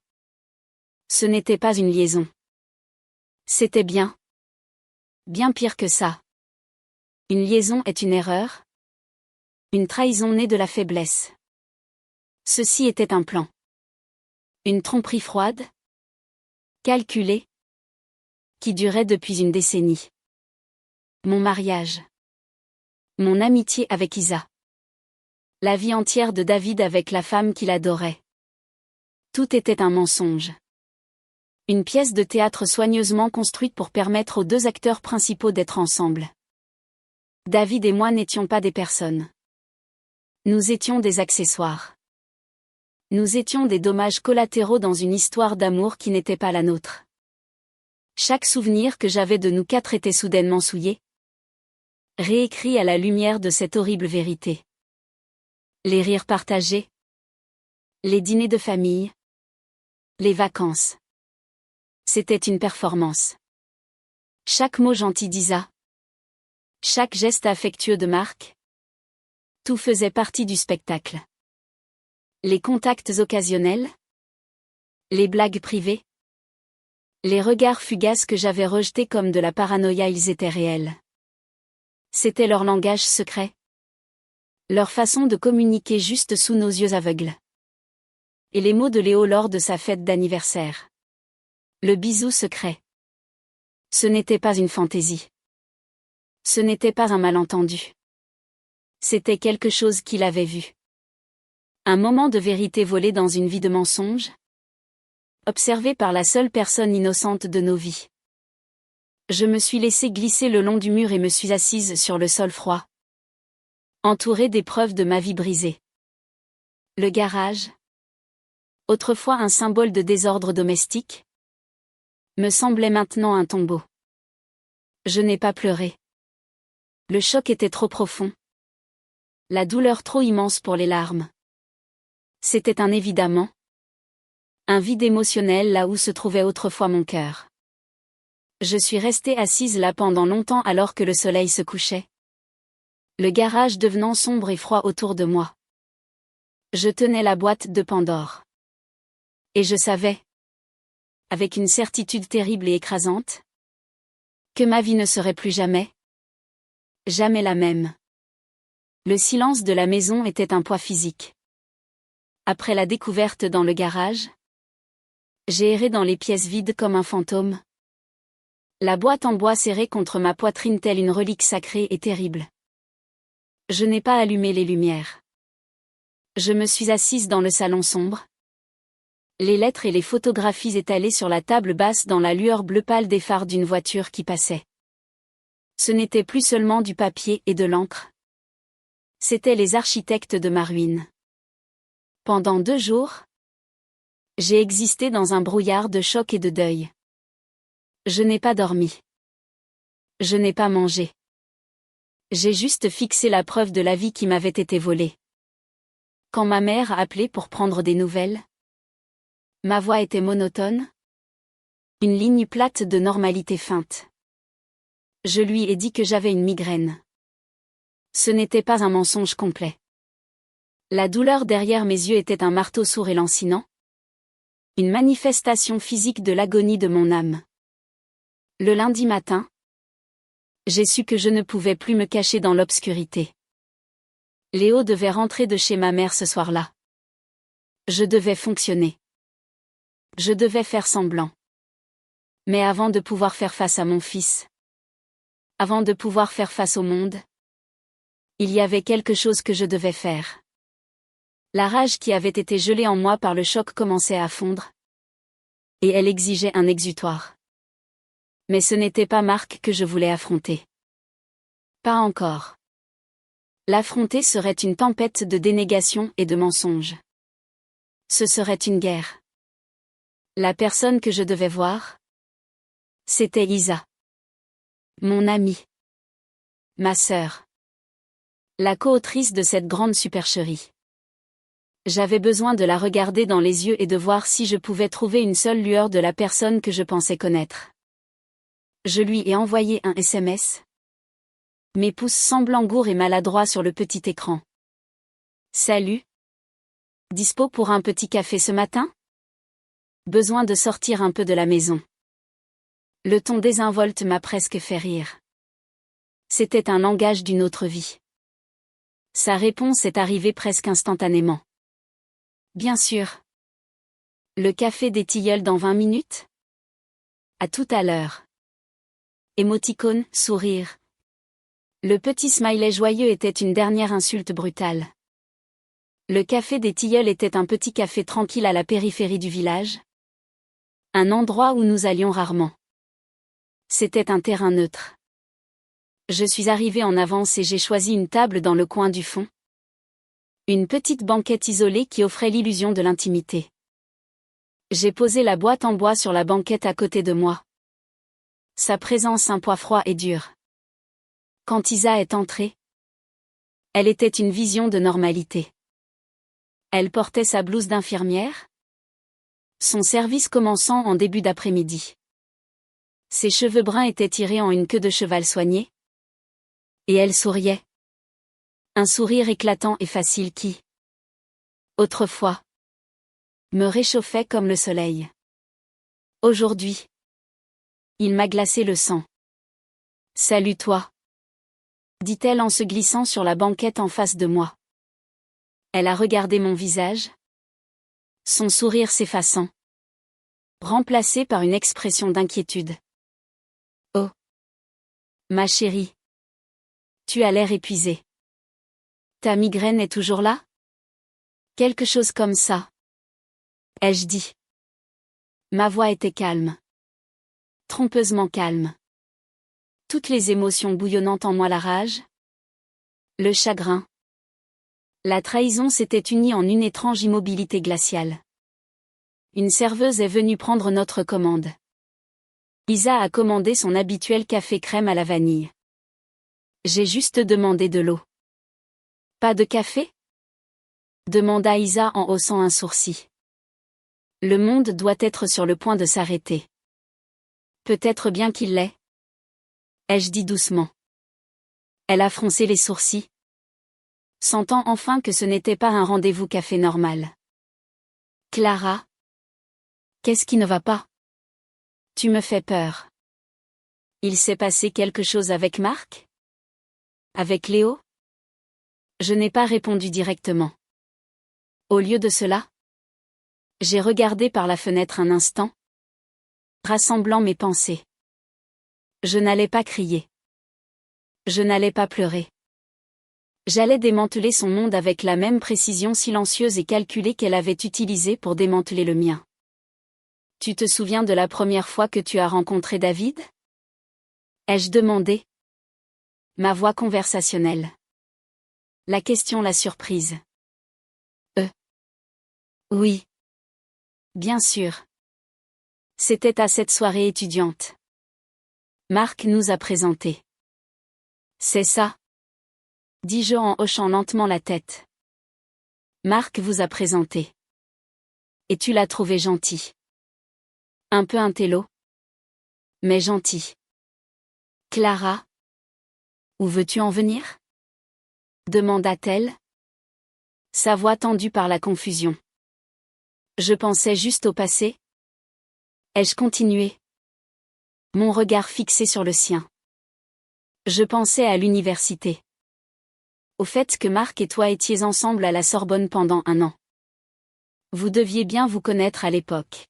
Ce n'était pas une liaison. C'était bien. Bien pire que ça. Une liaison est une erreur. Une trahison née de la faiblesse. Ceci était un plan. Une tromperie froide. Calculée. Qui durait depuis une décennie. Mon mariage. Mon amitié avec Isa. La vie entière de David avec la femme qu'il adorait. Tout était un mensonge. Une pièce de théâtre soigneusement construite pour permettre aux deux acteurs principaux d'être ensemble. David et moi n'étions pas des personnes. Nous étions des accessoires. Nous étions des dommages collatéraux dans une histoire d'amour qui n'était pas la nôtre. Chaque souvenir que j'avais de nous quatre était soudainement souillé. Réécrit à la lumière de cette horrible vérité. Les rires partagés. Les dîners de famille. Les vacances. C'était une performance. Chaque mot gentil d'Isa. Chaque geste affectueux de Marc. Tout faisait partie du spectacle. Les contacts occasionnels. Les blagues privées. Les regards fugaces que j'avais rejetés comme de la paranoïa, ils étaient réels. C'était leur langage secret. Leur façon de communiquer juste sous nos yeux aveugles. Et les mots de Léo lors de sa fête d'anniversaire. Le bisou secret. Ce n'était pas une fantaisie. Ce n'était pas un malentendu. C'était quelque chose qu'il avait vu. Un moment de vérité volé dans une vie de mensonge. Observé par la seule personne innocente de nos vies. Je me suis laissé glisser le long du mur et me suis assise sur le sol froid. Entourée des preuves de ma vie brisée. Le garage, autrefois un symbole de désordre domestique, me semblait maintenant un tombeau. Je n'ai pas pleuré. Le choc était trop profond. La douleur trop immense pour les larmes. C'était un évidemment. Un vide émotionnel là où se trouvait autrefois mon cœur. Je suis restée assise là pendant longtemps alors que le soleil se couchait. Le garage devenant sombre et froid autour de moi. Je tenais la boîte de Pandore. Et je savais, avec une certitude terrible et écrasante, que ma vie ne serait plus jamais la même. Le silence de la maison était un poids physique. Après la découverte dans le garage, j'ai erré dans les pièces vides comme un fantôme. La boîte en bois serrée contre ma poitrine telle une relique sacrée et terrible. Je n'ai pas allumé les lumières. Je me suis assise dans le salon sombre. Les lettres et les photographies étalées sur la table basse dans la lueur bleu pâle des phares d'une voiture qui passait. Ce n'était plus seulement du papier et de l'encre. C'étaient les architectes de ma ruine. Pendant 2 jours, j'ai existé dans un brouillard de choc et de deuil. Je n'ai pas dormi. Je n'ai pas mangé. J'ai juste fixé la preuve de la vie qui m'avait été volée. Quand ma mère a appelé pour prendre des nouvelles, ma voix était monotone. Une ligne plate de normalité feinte. Je lui ai dit que j'avais une migraine. Ce n'était pas un mensonge complet. La douleur derrière mes yeux était un marteau sourd et lancinant. Une manifestation physique de l'agonie de mon âme. Le lundi matin, j'ai su que je ne pouvais plus me cacher dans l'obscurité. Léo devait rentrer de chez ma mère ce soir-là. Je devais fonctionner. Je devais faire semblant. Mais avant de pouvoir faire face à mon fils, avant de pouvoir faire face au monde, il y avait quelque chose que je devais faire. La rage qui avait été gelée en moi par le choc commençait à fondre. Et elle exigeait un exutoire. Mais ce n'était pas Marc que je voulais affronter. Pas encore. L'affronter serait une tempête de dénégation et de mensonges. Ce serait une guerre. La personne que je devais voir, c'était Isa. Mon amie. Ma sœur. La co-autrice de cette grande supercherie. J'avais besoin de la regarder dans les yeux et de voir si je pouvais trouver une seule lueur de la personne que je pensais connaître. Je lui ai envoyé un SMS. Mes pouces semblent gourds et maladroits sur le petit écran. Salut. Dispo pour un petit café ce matin? Besoin de sortir un peu de la maison. Le ton désinvolte m'a presque fait rire. C'était un langage d'une autre vie. Sa réponse est arrivée presque instantanément. Bien sûr. Le café des tilleuls dans 20 minutes? À tout à l'heure. Émoticône, sourire. Le petit smiley joyeux était une dernière insulte brutale. Le café des tilleuls était un petit café tranquille à la périphérie du village. Un endroit où nous allions rarement. C'était un terrain neutre. Je suis arrivée en avance et j'ai choisi une table dans le coin du fond. Une petite banquette isolée qui offrait l'illusion de l'intimité. J'ai posé la boîte en bois sur la banquette à côté de moi. Sa présence un poids froid et dur. Quand Isa est entrée, elle était une vision de normalité. Elle portait sa blouse d'infirmière, son service commençant en début d'après-midi. Ses cheveux bruns étaient tirés en une queue de cheval soignée. Et elle souriait. Un sourire éclatant et facile qui, autrefois, me réchauffait comme le soleil. Aujourd'hui, il m'a glacé le sang. Salut toi, dit-elle en se glissant sur la banquette en face de moi. Elle a regardé mon visage, son sourire s'effaçant, remplacé par une expression d'inquiétude. Oh, ma chérie, tu as l'air épuisée. Ta migraine est toujours là? Quelque chose comme ça, ai-je dit. Ma voix était calme. Trompeusement calme. Toutes les émotions bouillonnantes en moi, la rage, le chagrin, la trahison s'étaient unies en une étrange immobilité glaciale. Une serveuse est venue prendre notre commande. Isa a commandé son habituel café crème à la vanille. J'ai juste demandé de l'eau. Pas de café? Demanda Isa en haussant un sourcil. Le monde doit être sur le point de s'arrêter. Peut-être bien qu'il l'est, ai-je dit doucement. Elle a froncé les sourcils, sentant enfin que ce n'était pas un rendez-vous café normal. Clara, qu'est-ce qui ne va pas? Tu me fais peur. Il s'est passé quelque chose avec Marc? Avec Léo? Je n'ai pas répondu directement. Au lieu de cela, j'ai regardé par la fenêtre un instant, rassemblant mes pensées. Je n'allais pas crier. Je n'allais pas pleurer. J'allais démanteler son monde avec la même précision silencieuse et calculée qu'elle avait utilisée pour démanteler le mien. Tu te souviens de la première fois que tu as rencontré David? Ai-je demandé? Ma voix conversationnelle. La question l'a surprise. Oui. Bien sûr. C'était à cette soirée étudiante. Marc nous a présentés. C'est ça, dis-je en hochant lentement la tête. Marc vous a présenté. Et tu l'as trouvé gentil. Un peu intello. Mais gentil. Clara? Où veux-tu en venir? Demanda-t-elle. Sa voix tendue par la confusion. Je pensais juste au passé. Ai-je continué? Mon regard fixé sur le sien. Je pensais à l'université. Au fait que Marc et toi étiez ensemble à la Sorbonne pendant 1 an. Vous deviez bien vous connaître à l'époque.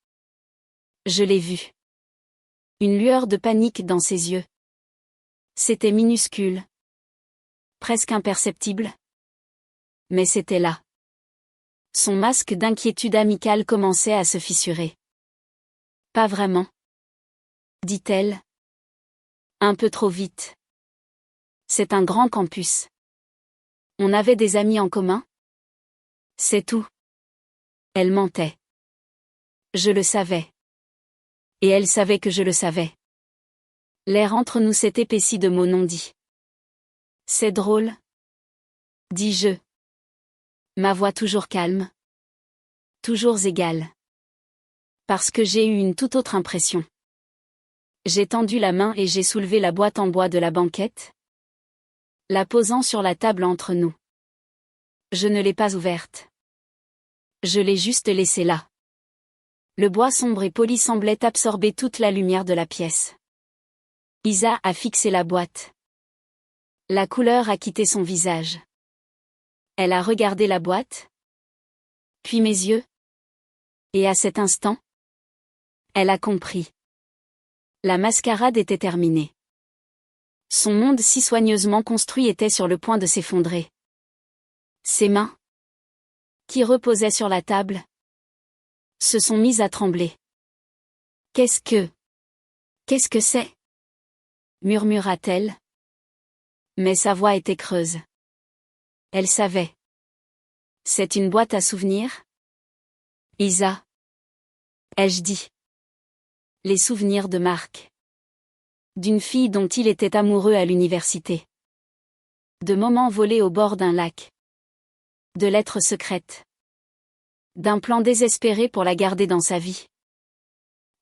Je l'ai vu. Une lueur de panique dans ses yeux. C'était minuscule. Presque imperceptible. Mais c'était là. Son masque d'inquiétude amicale commençait à se fissurer. Pas vraiment, dit-elle. Un peu trop vite. C'est un grand campus. On avait des amis en commun? C'est tout. Elle mentait. Je le savais. Et elle savait que je le savais. L'air entre nous s'est épaissi de mots non dits. C'est drôle, dis-je. Ma voix toujours calme. Toujours égale. Parce que j'ai eu une toute autre impression. J'ai tendu la main et j'ai soulevé la boîte en bois de la banquette, la posant sur la table entre nous. Je ne l'ai pas ouverte. Je l'ai juste laissée là. Le bois sombre et poli semblait absorber toute la lumière de la pièce. Isa a fixé la boîte. La couleur a quitté son visage. Elle a regardé la boîte, puis mes yeux. Et à cet instant, elle a compris. La mascarade était terminée. Son monde si soigneusement construit était sur le point de s'effondrer. Ses mains, qui reposaient sur la table, se sont mises à trembler. Qu'est-ce que c'est? Murmura-t-elle. Mais sa voix était creuse. Elle savait. C'est une boîte à souvenirs? Isa. Ai-je dit. Les souvenirs de Marc. D'une fille dont il était amoureux à l'université. De moments volés au bord d'un lac. De lettres secrètes. D'un plan désespéré pour la garder dans sa vie.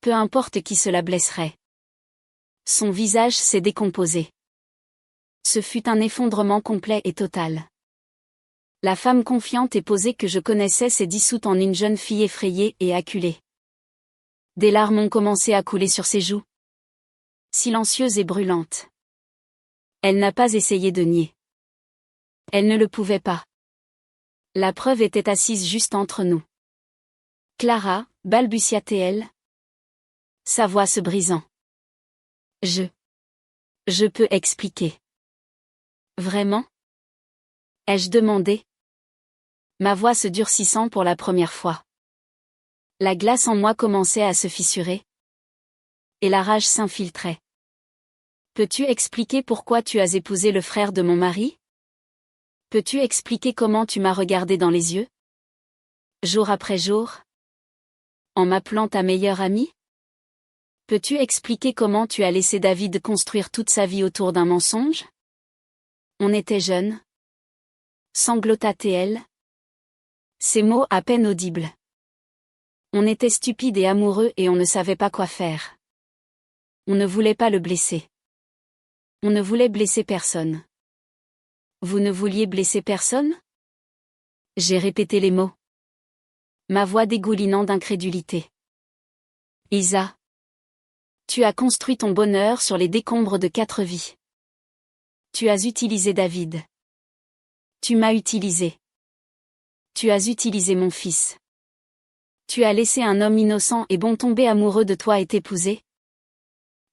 Peu importe qui cela blesserait. Son visage s'est décomposé. Ce fut un effondrement complet et total. La femme confiante et posée que je connaissais s'est dissoute en une jeune fille effrayée et acculée. Des larmes ont commencé à couler sur ses joues. Silencieuses et brûlantes. Elle n'a pas essayé de nier. Elle ne le pouvait pas. La preuve était assise juste entre nous. Clara, balbutia-t-elle. Sa voix se brisant. Je peux expliquer. Vraiment? Ai-je demandé? Ma voix se durcissant pour la première fois. La glace en moi commençait à se fissurer. Et la rage s'infiltrait. Peux-tu expliquer pourquoi tu as épousé le frère de mon mari? Peux-tu expliquer comment tu m'as regardé dans les yeux? Jour après jour? En m'appelant ta meilleure amie? Peux-tu expliquer comment tu as laissé David construire toute sa vie autour d'un mensonge? On était jeunes. Sanglota-t-elle. Ces mots à peine audibles. On était stupides et amoureux et on ne savait pas quoi faire. On ne voulait pas le blesser. On ne voulait blesser personne. Vous ne vouliez blesser personne? J'ai répété les mots. Ma voix dégoulinant d'incrédulité. Isa. Tu as construit ton bonheur sur les décombres de 4 vies. Tu as utilisé David. Tu m'as utilisé. Tu as utilisé mon fils. Tu as laissé un homme innocent et bon tomber amoureux de toi et t'épouser.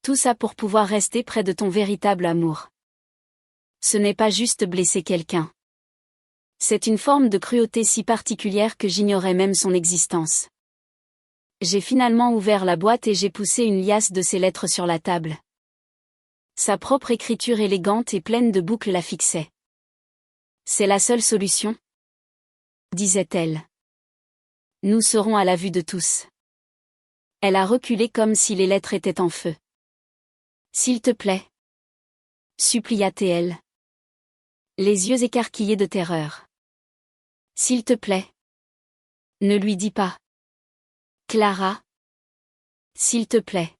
Tout ça pour pouvoir rester près de ton véritable amour. Ce n'est pas juste blesser quelqu'un. C'est une forme de cruauté si particulière que j'ignorais même son existence. J'ai finalement ouvert la boîte et j'ai poussé une liasse de ses lettres sur la table. Sa propre écriture élégante et pleine de boucles la fixait. C'est la seule solution, disait-elle. Nous serons à la vue de tous. Elle a reculé comme si les lettres étaient en feu. S'il te plaît, supplia-t-elle. Les yeux écarquillés de terreur. S'il te plaît. Ne lui dis pas. Clara. S'il te plaît.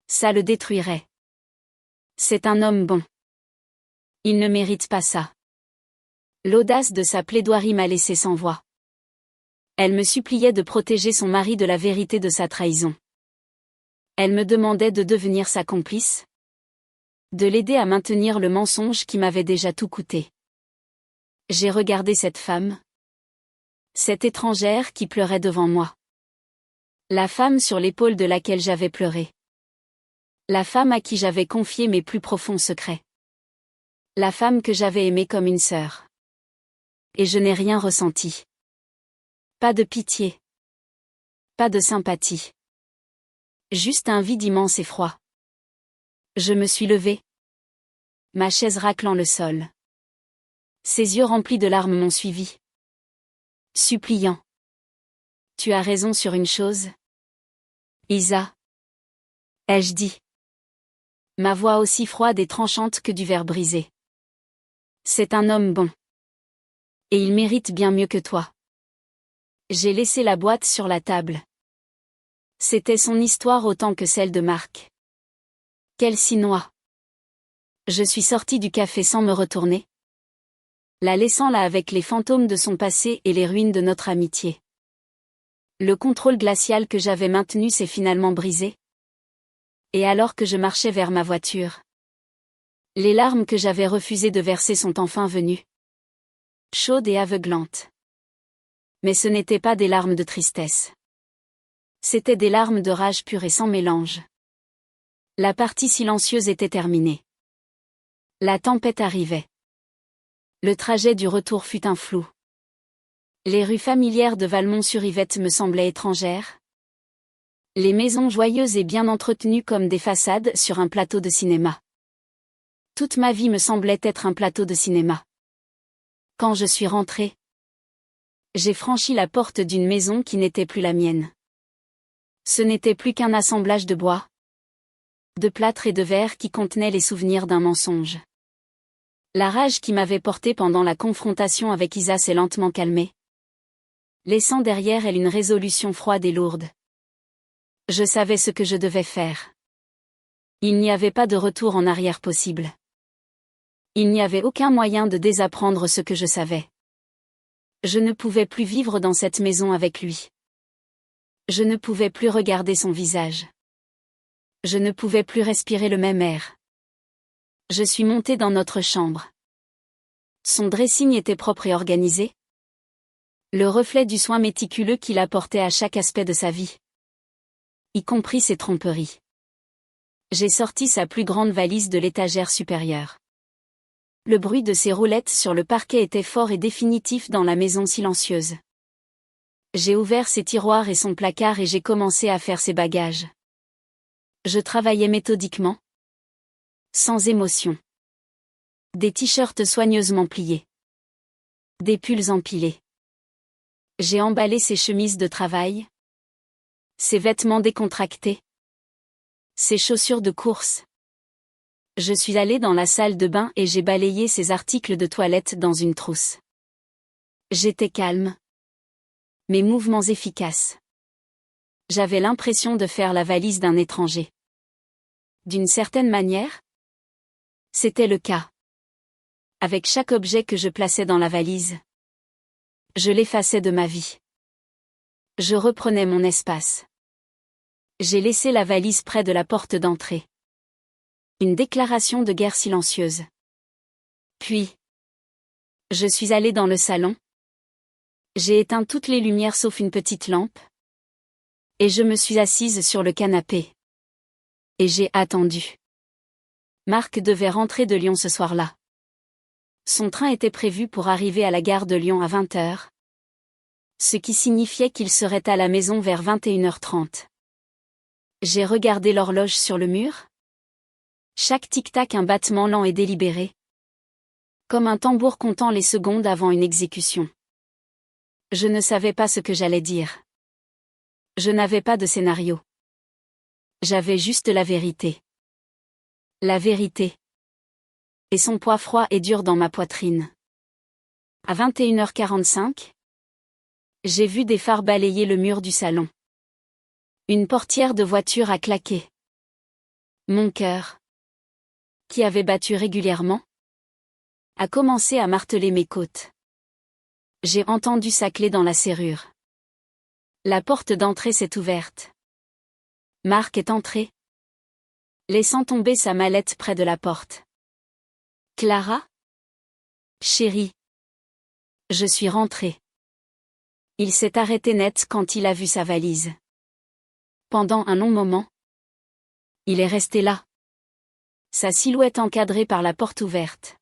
Ça le détruirait. C'est un homme bon. Il ne mérite pas ça. L'audace de sa plaidoirie m'a laissé sans voix. Elle me suppliait de protéger son mari de la vérité de sa trahison. Elle me demandait de devenir sa complice. De l'aider à maintenir le mensonge qui m'avait déjà tout coûté. J'ai regardé cette femme. Cette étrangère qui pleurait devant moi. La femme sur l'épaule de laquelle j'avais pleuré. La femme à qui j'avais confié mes plus profonds secrets. La femme que j'avais aimée comme une sœur. Et je n'ai rien ressenti. Pas de pitié. Pas de sympathie. Juste un vide immense et froid. Je me suis levée. Ma chaise raclant le sol. Ses yeux remplis de larmes m'ont suivi. Suppliant. Tu as raison sur une chose. Isa. Ai-je dit. Ma voix aussi froide et tranchante que du verre brisé. C'est un homme bon. Et il mérite bien mieux que toi. J'ai laissé la boîte sur la table. C'était son histoire autant que celle de Marc. Quel sinois. Je suis sortie du café sans me retourner. La laissant là avec les fantômes de son passé et les ruines de notre amitié. Le contrôle glacial que j'avais maintenu s'est finalement brisé. Et alors que je marchais vers ma voiture, les larmes que j'avais refusé de verser sont enfin venues. Chaudes et aveuglantes. Mais ce n'étaient pas des larmes de tristesse. C'étaient des larmes de rage pure et sans mélange. La partie silencieuse était terminée. La tempête arrivait. Le trajet du retour fut un flou. Les rues familières de Valmont-sur-Yvette me semblaient étrangères. Les maisons joyeuses et bien entretenues comme des façades sur un plateau de cinéma. Toute ma vie me semblait être un plateau de cinéma. Quand je suis rentrée, j'ai franchi la porte d'une maison qui n'était plus la mienne. Ce n'était plus qu'un assemblage de bois, de plâtre et de verre qui contenait les souvenirs d'un mensonge. La rage qui m'avait portée pendant la confrontation avec Isa s'est lentement calmée. laissant derrière elle une résolution froide et lourde. Je savais ce que je devais faire. Il n'y avait pas de retour en arrière possible. Il n'y avait aucun moyen de désapprendre ce que je savais. Je ne pouvais plus vivre dans cette maison avec lui. Je ne pouvais plus regarder son visage. Je ne pouvais plus respirer le même air. Je suis montée dans notre chambre. Son dressing était propre et organisé. Le reflet du soin méticuleux qu'il apportait à chaque aspect de sa vie. Y compris ses tromperies. J'ai sorti sa plus grande valise de l'étagère supérieure. Le bruit de ses roulettes sur le parquet était fort et définitif dans la maison silencieuse. J'ai ouvert ses tiroirs et son placard et j'ai commencé à faire ses bagages. Je travaillais méthodiquement. Sans émotion. Des t-shirts soigneusement pliés. Des pulls empilés. J'ai emballé ses chemises de travail. Ses vêtements décontractés. Ses chaussures de course. Je suis allée dans la salle de bain et j'ai balayé ses articles de toilette dans une trousse. J'étais calme. Mes mouvements efficaces. J'avais l'impression de faire la valise d'un étranger. D'une certaine manière, c'était le cas. Avec chaque objet que je plaçais dans la valise, je l'effaçais de ma vie. Je reprenais mon espace. J'ai laissé la valise près de la porte d'entrée. Une déclaration de guerre silencieuse. Puis, je suis allée dans le salon. J'ai éteint toutes les lumières sauf une petite lampe. Et je me suis assise sur le canapé. Et j'ai attendu. Marc devait rentrer de Lyon ce soir-là. Son train était prévu pour arriver à la gare de Lyon à 20h. Ce qui signifiait qu'il serait à la maison vers 21h30. J'ai regardé l'horloge sur le mur. Chaque tic-tac un battement lent et délibéré. Comme un tambour comptant les secondes avant une exécution. Je ne savais pas ce que j'allais dire. Je n'avais pas de scénario. J'avais juste la vérité. La vérité. Et son poids froid et dur dans ma poitrine. À 21h45, j'ai vu des phares balayer le mur du salon. Une portière de voiture a claqué. Mon cœur, qui avait battu régulièrement, a commencé à marteler mes côtes. J'ai entendu sa clé dans la serrure. La porte d'entrée s'est ouverte. Marc est entré, laissant tomber sa mallette près de la porte. Clara ? Chérie. Je suis rentrée. Il s'est arrêté net quand il a vu sa valise. Pendant un long moment, il est resté là. Sa silhouette encadrée par la porte ouverte.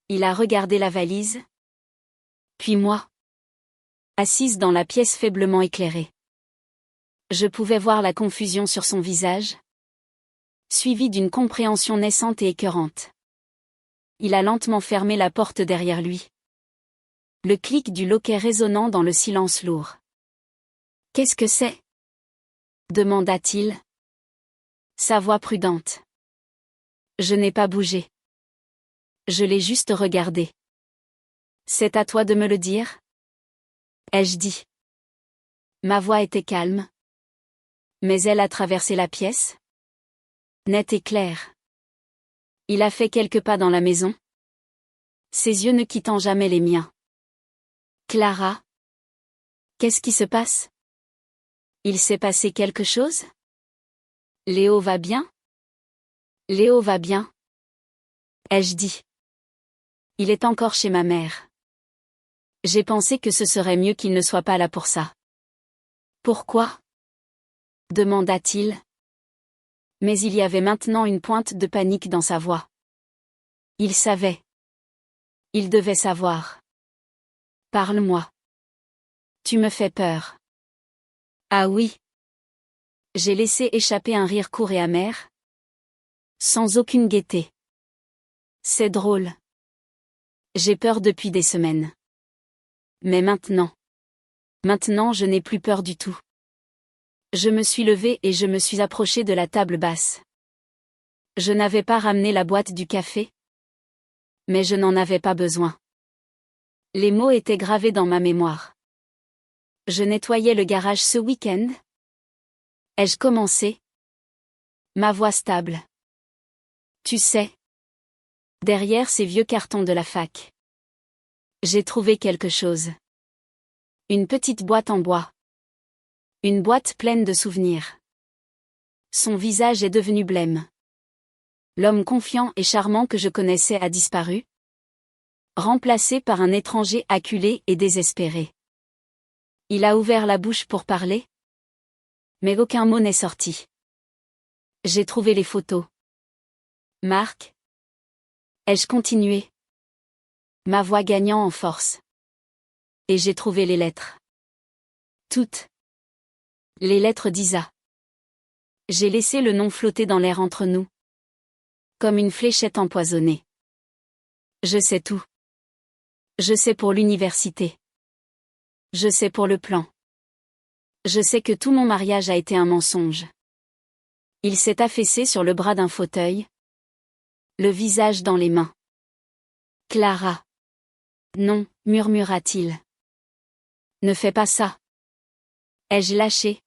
Il a regardé la valise. Puis moi. Assise dans la pièce faiblement éclairée. Je pouvais voir la confusion sur son visage. Suivie d'une compréhension naissante et écœurante. Il a lentement fermé la porte derrière lui. Le clic du loquet résonnant dans le silence lourd. « Qu'est-ce que c'est ?» demanda-t-il. Sa voix prudente. Je n'ai pas bougé. Je l'ai juste regardé. « C'est à toi de me le dire ?» ai-je dit. Ma voix était calme. Mais elle a traversé la pièce. Nette et claire. Il a fait quelques pas dans la maison. Ses yeux ne quittant jamais les miens. Clara. Qu'est-ce qui se passe? Il s'est passé quelque chose? Léo va bien? Léo va bien. Ai-je dit. Il est encore chez ma mère. J'ai pensé que ce serait mieux qu'il ne soit pas là pour ça. Pourquoi? Demanda-t-il. Mais il y avait maintenant une pointe de panique dans sa voix. Il savait. Il devait savoir. Parle-moi. Tu me fais peur. Ah oui. J'ai laissé échapper un rire court et amer. Sans aucune gaieté. C'est drôle. J'ai peur depuis des semaines. Mais maintenant. Maintenant je n'ai plus peur du tout. Je me suis levée et je me suis approchée de la table basse. Je n'avais pas ramené la boîte du café. Mais je n'en avais pas besoin. Les mots étaient gravés dans ma mémoire. Je nettoyais le garage ce week-end. Ai-je commencé? Ma voix stable. Tu sais. Derrière ces vieux cartons de la fac. J'ai trouvé quelque chose. Une petite boîte en bois. Une boîte pleine de souvenirs. Son visage est devenu blême. L'homme confiant et charmant que je connaissais a disparu. Remplacé par un étranger acculé et désespéré. Il a ouvert la bouche pour parler. Mais aucun mot n'est sorti. J'ai trouvé les photos. Marc? Ai-je continué? Ma voix gagnant en force. Et j'ai trouvé les lettres. Toutes. Les lettres d'Isa. J'ai laissé le nom flotter dans l'air entre nous. Comme une fléchette empoisonnée. Je sais tout. Je sais pour l'université. Je sais pour le plan. Je sais que tout mon mariage a été un mensonge. Il s'est affaissé sur le bras d'un fauteuil. Le visage dans les mains. Clara. Non, murmura-t-il. Ne fais pas ça. Ai-je lâché?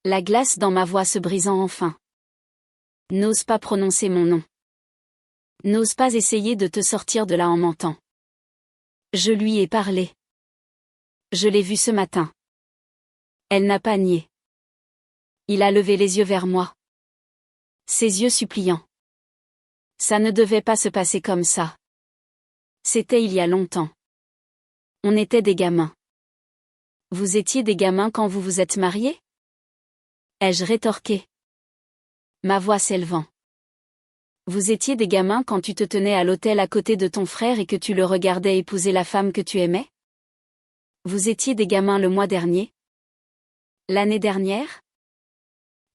La glace dans ma voix se brisant enfin. N'ose pas prononcer mon nom. N'ose pas essayer de te sortir de là en mentant. Je lui ai parlé. Je l'ai vue ce matin. Elle n'a pas nié. Il a levé les yeux vers moi. Ses yeux suppliants. Ça ne devait pas se passer comme ça. C'était il y a longtemps. On était des gamins. Vous étiez des gamins quand vous vous êtes mariés? Ai-je rétorqué. Ma voix s'élevant. Vous étiez des gamins quand tu te tenais à l'autel à côté de ton frère et que tu le regardais épouser la femme que tu aimais? Vous étiez des gamins le mois dernier? L'année dernière?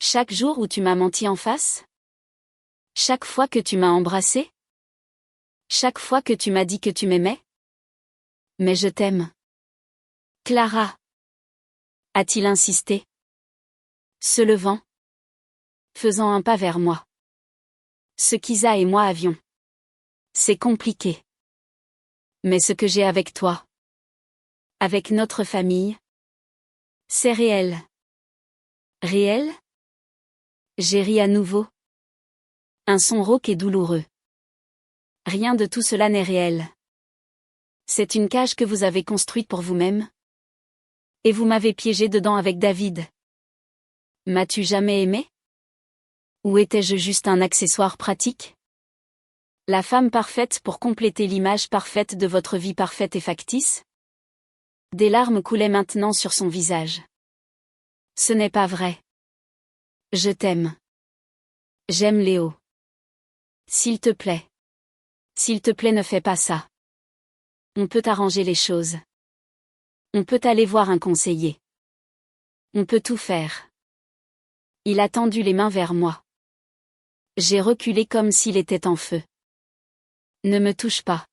Chaque jour où tu m'as menti en face? Chaque fois que tu m'as embrassé? Chaque fois que tu m'as dit que tu m'aimais? Mais je t'aime. Clara. A-t-il insisté? Se levant. Faisant un pas vers moi. Ce qu'Isa et moi avions. C'est compliqué. Mais ce que j'ai avec toi. Avec notre famille. C'est réel. Réel? J'ai ri à nouveau. Un son rauque et douloureux. Rien de tout cela n'est réel. C'est une cage que vous avez construite pour vous-même. Et vous m'avez piégé dedans avec David. M'as-tu jamais aimé? Ou étais-je juste un accessoire pratique? La femme parfaite pour compléter l'image parfaite de votre vie parfaite et factice? Des larmes coulaient maintenant sur son visage. Ce n'est pas vrai. Je t'aime. J'aime Léo. S'il te plaît. S'il te plaît, ne fais pas ça. On peut arranger les choses. On peut aller voir un conseiller. On peut tout faire. Il a tendu les mains vers moi. J'ai reculé comme s'il était en feu. Ne me touche pas.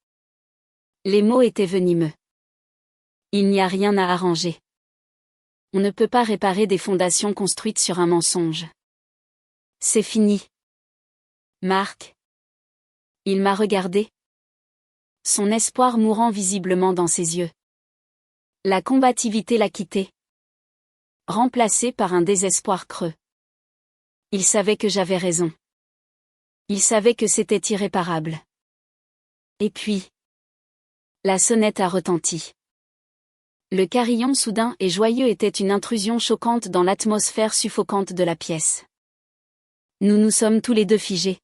Les mots étaient venimeux. Il n'y a rien à arranger. On ne peut pas réparer des fondations construites sur un mensonge. C'est fini. Marc. Il m'a regardé. Son espoir mourant visiblement dans ses yeux. La combativité l'a quitté. Remplacé par un désespoir creux. Il savait que j'avais raison. Il savait que c'était irréparable. Et puis... La sonnette a retenti. Le carillon soudain et joyeux était une intrusion choquante dans l'atmosphère suffocante de la pièce. Nous nous sommes tous les deux figés.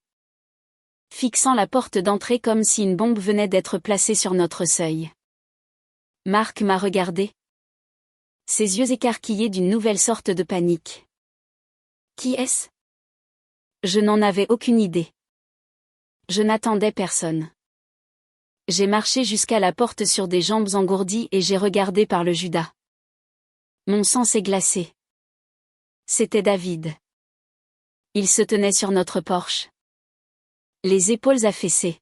Fixant la porte d'entrée comme si une bombe venait d'être placée sur notre seuil. Marc m'a regardé. Ses yeux écarquillés d'une nouvelle sorte de panique. Qui est-ce? Je n'en avais aucune idée. Je n'attendais personne. J'ai marché jusqu'à la porte sur des jambes engourdies et j'ai regardé par le Judas. Mon sang s'est glacé. C'était David. Il se tenait sur notre porche. Les épaules affaissées.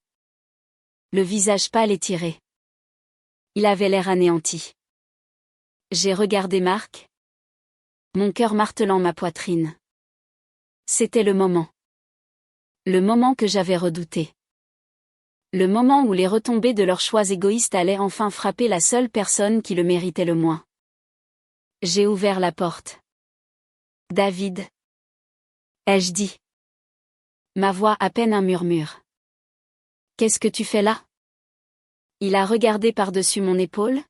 Le visage pâle et tiré. Il avait l'air anéanti. J'ai regardé Marc. Mon cœur martelant ma poitrine. C'était le moment. Le moment que j'avais redouté. Le moment où les retombées de leurs choix égoïstes allaient enfin frapper la seule personne qui le méritait le moins. J'ai ouvert la porte. David. Ai-je dit. Ma voix à peine un murmure. Qu'est-ce que tu fais là? Il a regardé par-dessus mon épaule.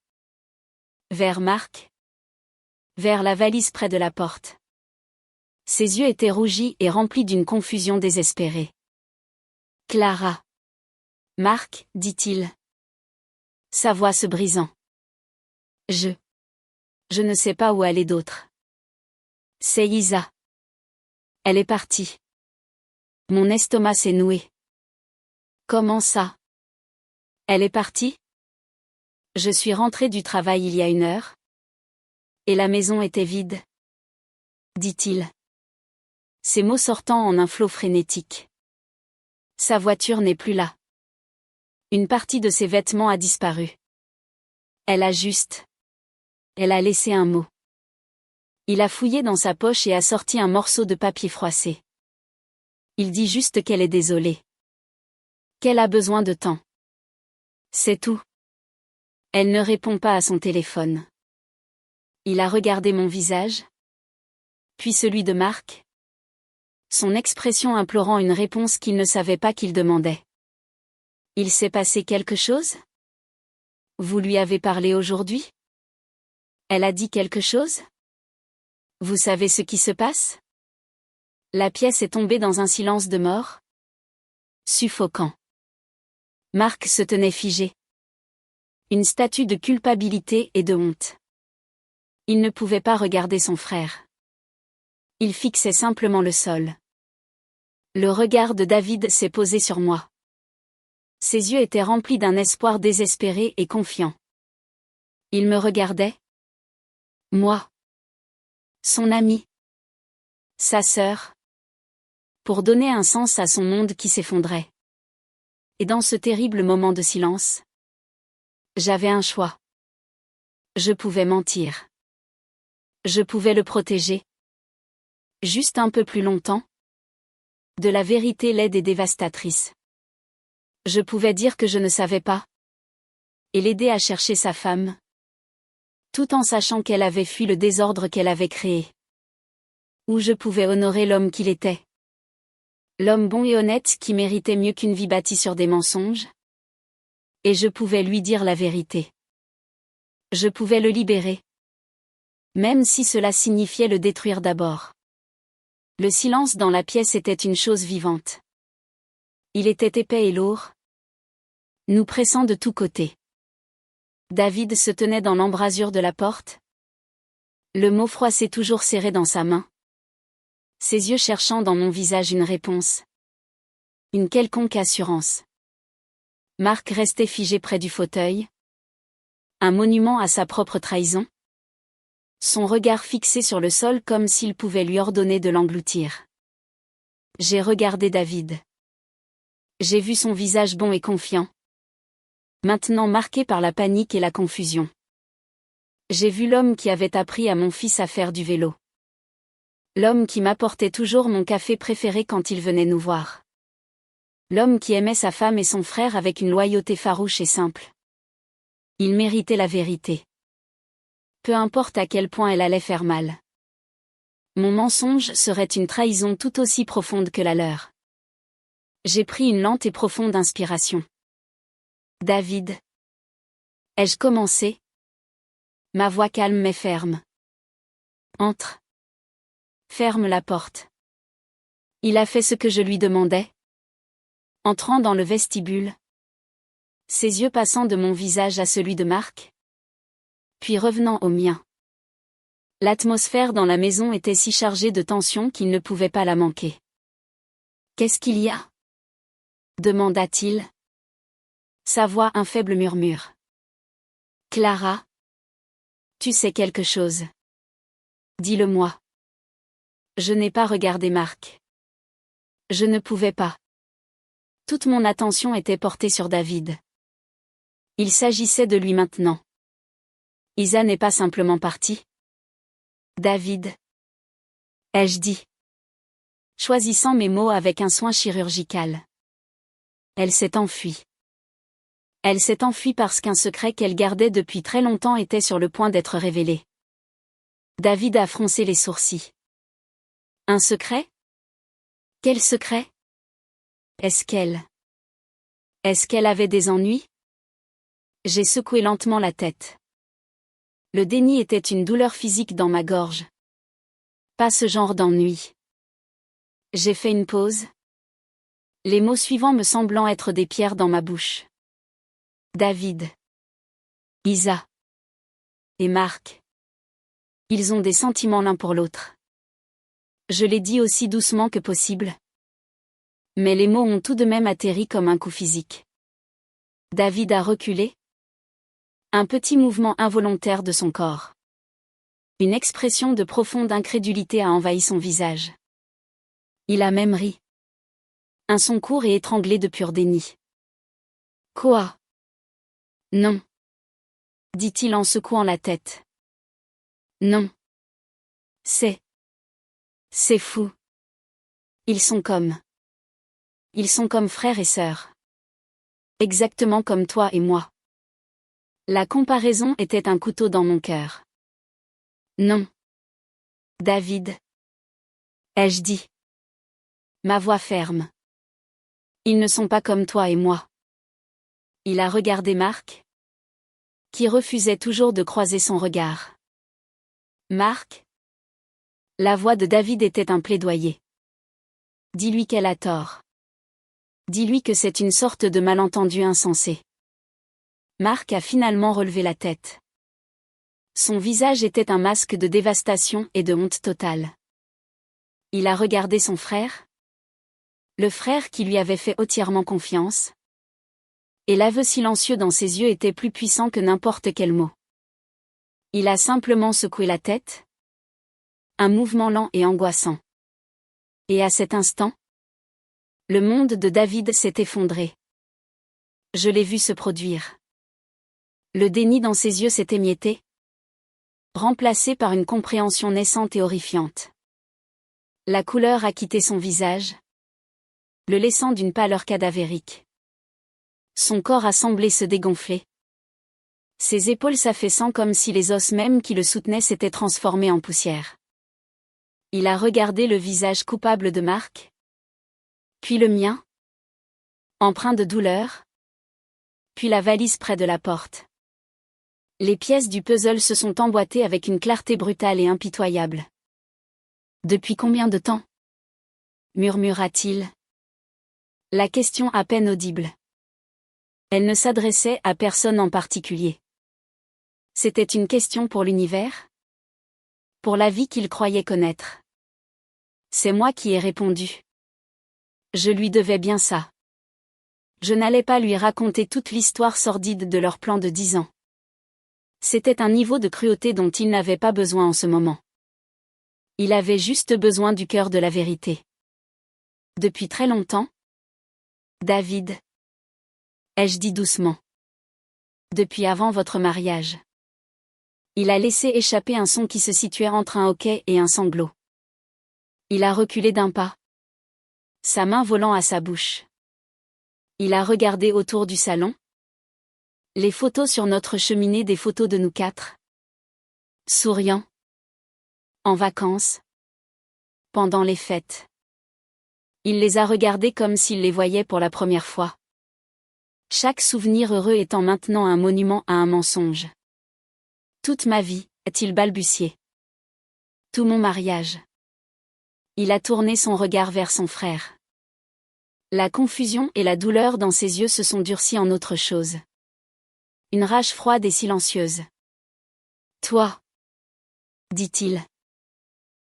Vers Marc. Vers la valise près de la porte. Ses yeux étaient rougis et remplis d'une confusion désespérée. Clara. Marc, dit-il. Sa voix se brisant. Je ne sais pas où aller d'autre. C'est Isa. Elle est partie. Mon estomac s'est noué. Comment ça? Elle est partie? Je suis rentré du travail il y a 1 heure. Et la maison était vide. Dit-il. Ses mots sortant en un flot frénétique. Sa voiture n'est plus là. Une partie de ses vêtements a disparu. Elle a laissé un mot. Il a fouillé dans sa poche et a sorti un morceau de papier froissé. Il dit juste qu'elle est désolée. Qu'elle a besoin de temps. C'est tout. Elle ne répond pas à son téléphone. Il a regardé mon visage. Puis celui de Marc. Son expression implorant une réponse qu'il ne savait pas qu'il demandait. Il s'est passé quelque chose? Vous lui avez parlé aujourd'hui? Elle a dit quelque chose? Vous savez ce qui se passe? La pièce est tombée dans un silence de mort. Suffocant. Marc se tenait figé. Une statue de culpabilité et de honte. Il ne pouvait pas regarder son frère. Il fixait simplement le sol. Le regard de David s'est posé sur moi. Ses yeux étaient remplis d'un espoir désespéré et confiant. Il me regardait. Moi. Son ami. Sa sœur. Pour donner un sens à son monde qui s'effondrait. Et dans ce terrible moment de silence, j'avais un choix. Je pouvais mentir. Je pouvais le protéger. Juste un peu plus longtemps. De la vérité laide et dévastatrice. Je pouvais dire que je ne savais pas. Et l'aider à chercher sa femme. Tout en sachant qu'elle avait fui le désordre qu'elle avait créé. Ou je pouvais honorer l'homme qu'il était. L'homme bon et honnête qui méritait mieux qu'une vie bâtie sur des mensonges. Et je pouvais lui dire la vérité. Je pouvais le libérer. Même si cela signifiait le détruire d'abord. Le silence dans la pièce était une chose vivante. Il était épais et lourd. Nous pressant de tous côtés. David se tenait dans l'embrasure de la porte. Le mot froissé toujours serré dans sa main. Ses yeux cherchant dans mon visage une réponse. Une quelconque assurance. Marc restait figé près du fauteuil. Un monument à sa propre trahison. Son regard fixé sur le sol comme s'il pouvait lui ordonner de l'engloutir. J'ai regardé David. J'ai vu son visage bon et confiant. Maintenant marqué par la panique et la confusion. J'ai vu l'homme qui avait appris à mon fils à faire du vélo. L'homme qui m'apportait toujours mon café préféré quand il venait nous voir. L'homme qui aimait sa femme et son frère avec une loyauté farouche et simple. Il méritait la vérité. Peu importe à quel point elle allait faire mal. Mon mensonge serait une trahison tout aussi profonde que la leur. J'ai pris une lente et profonde inspiration. David. Ai-je commencé? Ma voix calme mais ferme. Entre. Ferme la porte. Il a fait ce que je lui demandais. Entrant dans le vestibule. Ses yeux passant de mon visage à celui de Marc. Puis revenant au mien. L'atmosphère dans la maison était si chargée de tension qu'il ne pouvait pas la manquer. Qu'est-ce qu'il y a? Demanda-t-il. Sa voix un faible murmure. Clara. Tu sais quelque chose. Dis-le-moi. Je n'ai pas regardé Marc. Je ne pouvais pas. Toute mon attention était portée sur David. Il s'agissait de lui maintenant. Isa n'est pas simplement partie. David. Ai-je dit. Choisissant mes mots avec un soin chirurgical. Elle s'est enfuie. Elle s'est enfuie parce qu'un secret qu'elle gardait depuis très longtemps était sur le point d'être révélé. David a froncé les sourcils. Un secret? Quel secret? Est-ce qu'elle avait des ennuis? J'ai secoué lentement la tête. Le déni était une douleur physique dans ma gorge. Pas ce genre d'ennui. J'ai fait une pause. Les mots suivants me semblant être des pierres dans ma bouche. David. Isa. Et Marc. Ils ont des sentiments l'un pour l'autre. Je l'ai dit aussi doucement que possible. Mais les mots ont tout de même atterri comme un coup physique. David a reculé. Un petit mouvement involontaire de son corps. Une expression de profonde incrédulité a envahi son visage. Il a même ri. Un son court et étranglé de pur déni. Quoi? Non. Dit-il en secouant la tête. Non. C'est fou. Ils sont comme frères et sœurs. Exactement comme toi et moi. La comparaison était un couteau dans mon cœur. Non. David. Ai-je dit. Ma voix ferme. Ils ne sont pas comme toi et moi. Il a regardé Marc, qui refusait toujours de croiser son regard. Marc? La voix de David était un plaidoyer. Dis-lui qu'elle a tort. Dis-lui que c'est une sorte de malentendu insensé. Marc a finalement relevé la tête. Son visage était un masque de dévastation et de honte totale. Il a regardé son frère. Le frère qui lui avait fait entièrement confiance. Et l'aveu silencieux dans ses yeux était plus puissant que n'importe quel mot. Il a simplement secoué la tête. Un mouvement lent et angoissant. Et à cet instant, le monde de David s'est effondré. Je l'ai vu se produire. Le déni dans ses yeux s'est émietté, remplacé par une compréhension naissante et horrifiante. La couleur a quitté son visage, le laissant d'une pâleur cadavérique. Son corps a semblé se dégonfler. Ses épaules s'affaissant comme si les os mêmes qui le soutenaient s'étaient transformés en poussière. Il a regardé le visage coupable de Marc, puis le mien, empreint de douleur, puis la valise près de la porte. Les pièces du puzzle se sont emboîtées avec une clarté brutale et impitoyable. Depuis combien de temps? Murmura-t-il. La question à peine audible. Elle ne s'adressait à personne en particulier. C'était une question pour l'univers? Pour la vie qu'il croyait connaître. C'est moi qui ai répondu. Je lui devais bien ça. Je n'allais pas lui raconter toute l'histoire sordide de leur plan de 10 ans. C'était un niveau de cruauté dont il n'avait pas besoin en ce moment. Il avait juste besoin du cœur de la vérité. Depuis très longtemps? David. Ai-je dit doucement. Depuis avant votre mariage. Il a laissé échapper un son qui se situait entre un hoquet et un sanglot. Il a reculé d'un pas. Sa main volant à sa bouche. Il a regardé autour du salon. Les photos sur notre cheminée, des photos de nous quatre. Souriant. En vacances. Pendant les fêtes. Il les a regardées comme s'il les voyait pour la première fois. Chaque souvenir heureux étant maintenant un monument à un mensonge. Toute ma vie, a-t-il balbutié. Tout mon mariage. Il a tourné son regard vers son frère. La confusion et la douleur dans ses yeux se sont durcies en autre chose. Une rage froide et silencieuse. Toi, dit-il.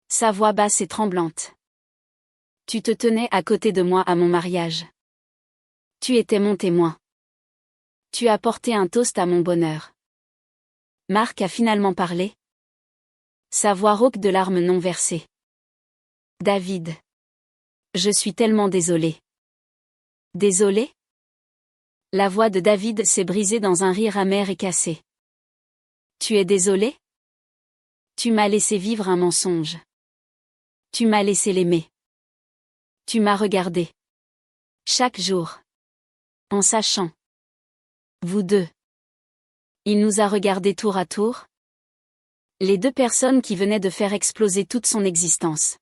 Sa voix basse et tremblante. Tu te tenais à côté de moi à mon mariage. Tu étais mon témoin. Tu as porté un toast à mon bonheur. Marc a finalement parlé. Sa voix rauque de larmes non versées. David. Je suis tellement désolé. Désolé? La voix de David s'est brisée dans un rire amer et cassé. Tu es désolé? Tu m'as laissé vivre un mensonge. Tu m'as laissé l'aimer. Tu m'as regardé. Chaque jour. En sachant. Vous deux. Il nous a regardés tour à tour. Les deux personnes qui venaient de faire exploser toute son existence.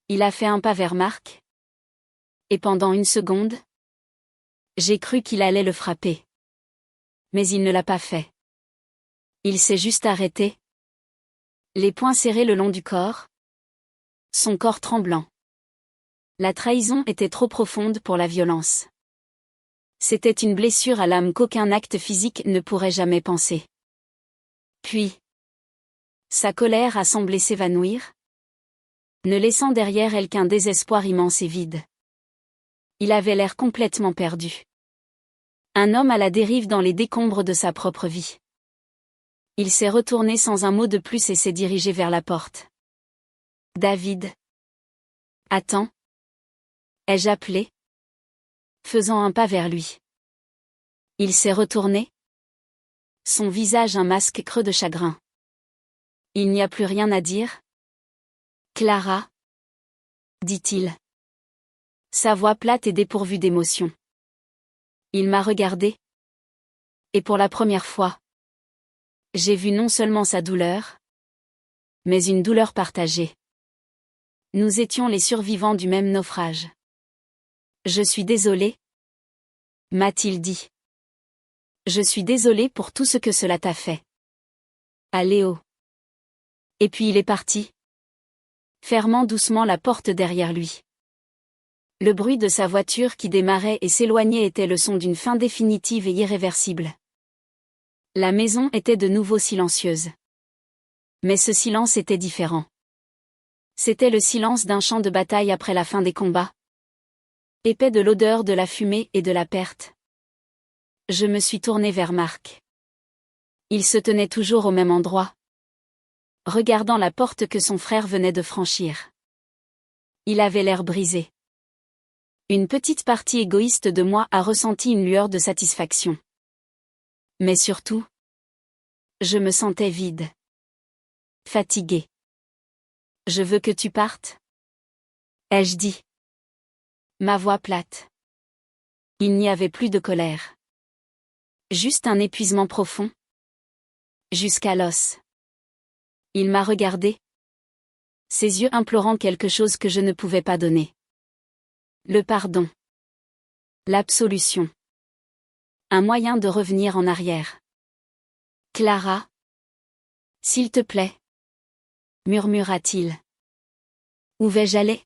Il a fait un pas vers Marc. Et pendant une seconde, j'ai cru qu'il allait le frapper. Mais il ne l'a pas fait. Il s'est juste arrêté. Les poings serrés le long du corps. Son corps tremblant. La trahison était trop profonde pour la violence. C'était une blessure à l'âme qu'aucun acte physique ne pourrait jamais penser. Puis, sa colère a semblé s'évanouir, ne laissant derrière elle qu'un désespoir immense et vide. Il avait l'air complètement perdu. Un homme à la dérive dans les décombres de sa propre vie. Il s'est retourné sans un mot de plus et s'est dirigé vers la porte. David. Attends. Ai-je appelé? Faisant un pas vers lui. Il s'est retourné. Son visage un masque creux de chagrin. Il n'y a plus rien à dire? Clara? Dit-il. Sa voix plate et dépourvue d'émotion. Il m'a regardé. Et pour la première fois, j'ai vu non seulement sa douleur, mais une douleur partagée. Nous étions les survivants du même naufrage. Je suis désolé, m'a-t-il dit. Je suis désolé pour tout ce que cela t'a fait. À Léo. Et puis il est parti, fermant doucement la porte derrière lui. Le bruit de sa voiture qui démarrait et s'éloignait était le son d'une fin définitive et irréversible. La maison était de nouveau silencieuse. Mais ce silence était différent. C'était le silence d'un champ de bataille après la fin des combats. Épais de l'odeur de la fumée et de la perte. Je me suis tourné vers Marc. Il se tenait toujours au même endroit, regardant la porte que son frère venait de franchir. Il avait l'air brisé. Une petite partie égoïste de moi a ressenti une lueur de satisfaction. Mais surtout, je me sentais vide. Fatigué. Je veux que tu partes? Ai-je dit. Ma voix plate. Il n'y avait plus de colère. Juste un épuisement profond. Jusqu'à l'os. Il m'a regardé. Ses yeux implorant quelque chose que je ne pouvais pas donner. Le pardon. L'absolution. Un moyen de revenir en arrière. Clara. S'il te plaît. Murmura-t-il. Où vais-je aller?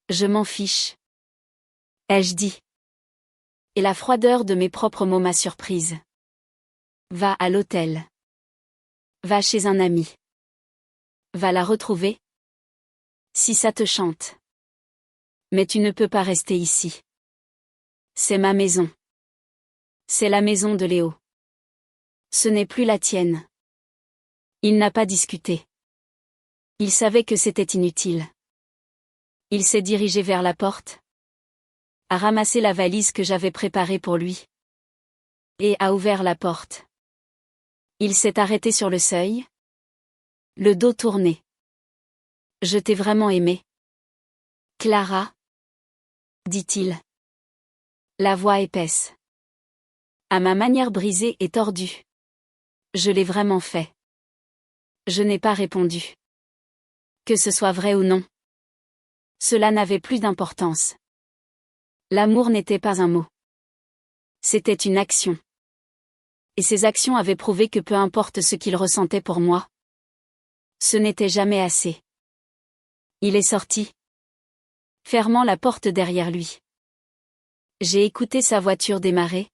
Je m'en fiche. Ai-je dit. Et la froideur de mes propres mots m'a surprise. Va à l'hôtel. Va chez un ami. Va la retrouver. Si ça te chante. Mais tu ne peux pas rester ici. C'est ma maison. C'est la maison de Léo. Ce n'est plus la tienne. Il n'a pas discuté. Il savait que c'était inutile. Il s'est dirigé vers la porte, a ramassé la valise que j'avais préparée pour lui, et a ouvert la porte. Il s'est arrêté sur le seuil, le dos tourné. Je t'ai vraiment aimé. Clara? Dit-il. La voix épaisse. À ma manière brisée et tordue. Je l'ai vraiment fait. Je n'ai pas répondu. Que ce soit vrai ou non. Cela n'avait plus d'importance. L'amour n'était pas un mot. C'était une action. Et ces actions avaient prouvé que peu importe ce qu'il ressentait pour moi, ce n'était jamais assez. Il est sorti, fermant la porte derrière lui. J'ai écouté sa voiture démarrer,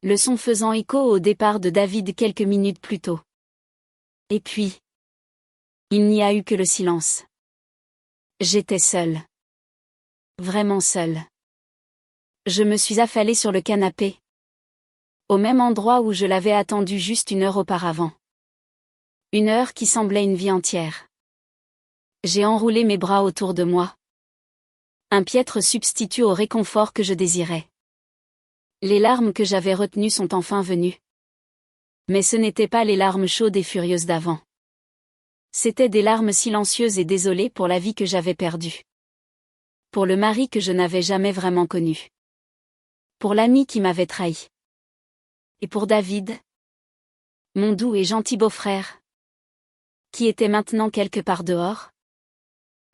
le son faisant écho au départ de David quelques minutes plus tôt. Et puis, il n'y a eu que le silence. J'étais seule. Vraiment seule. Je me suis affalée sur le canapé. Au même endroit où je l'avais attendu juste une heure auparavant. Une heure qui semblait une vie entière. J'ai enroulé mes bras autour de moi. Un piètre substitut au réconfort que je désirais. Les larmes que j'avais retenues sont enfin venues. Mais ce n'étaient pas les larmes chaudes et furieuses d'avant. C'étaient des larmes silencieuses et désolées pour la vie que j'avais perdue. Pour le mari que je n'avais jamais vraiment connu. Pour l'ami qui m'avait trahi. Et pour David. Mon doux et gentil beau-frère, qui était maintenant quelque part dehors,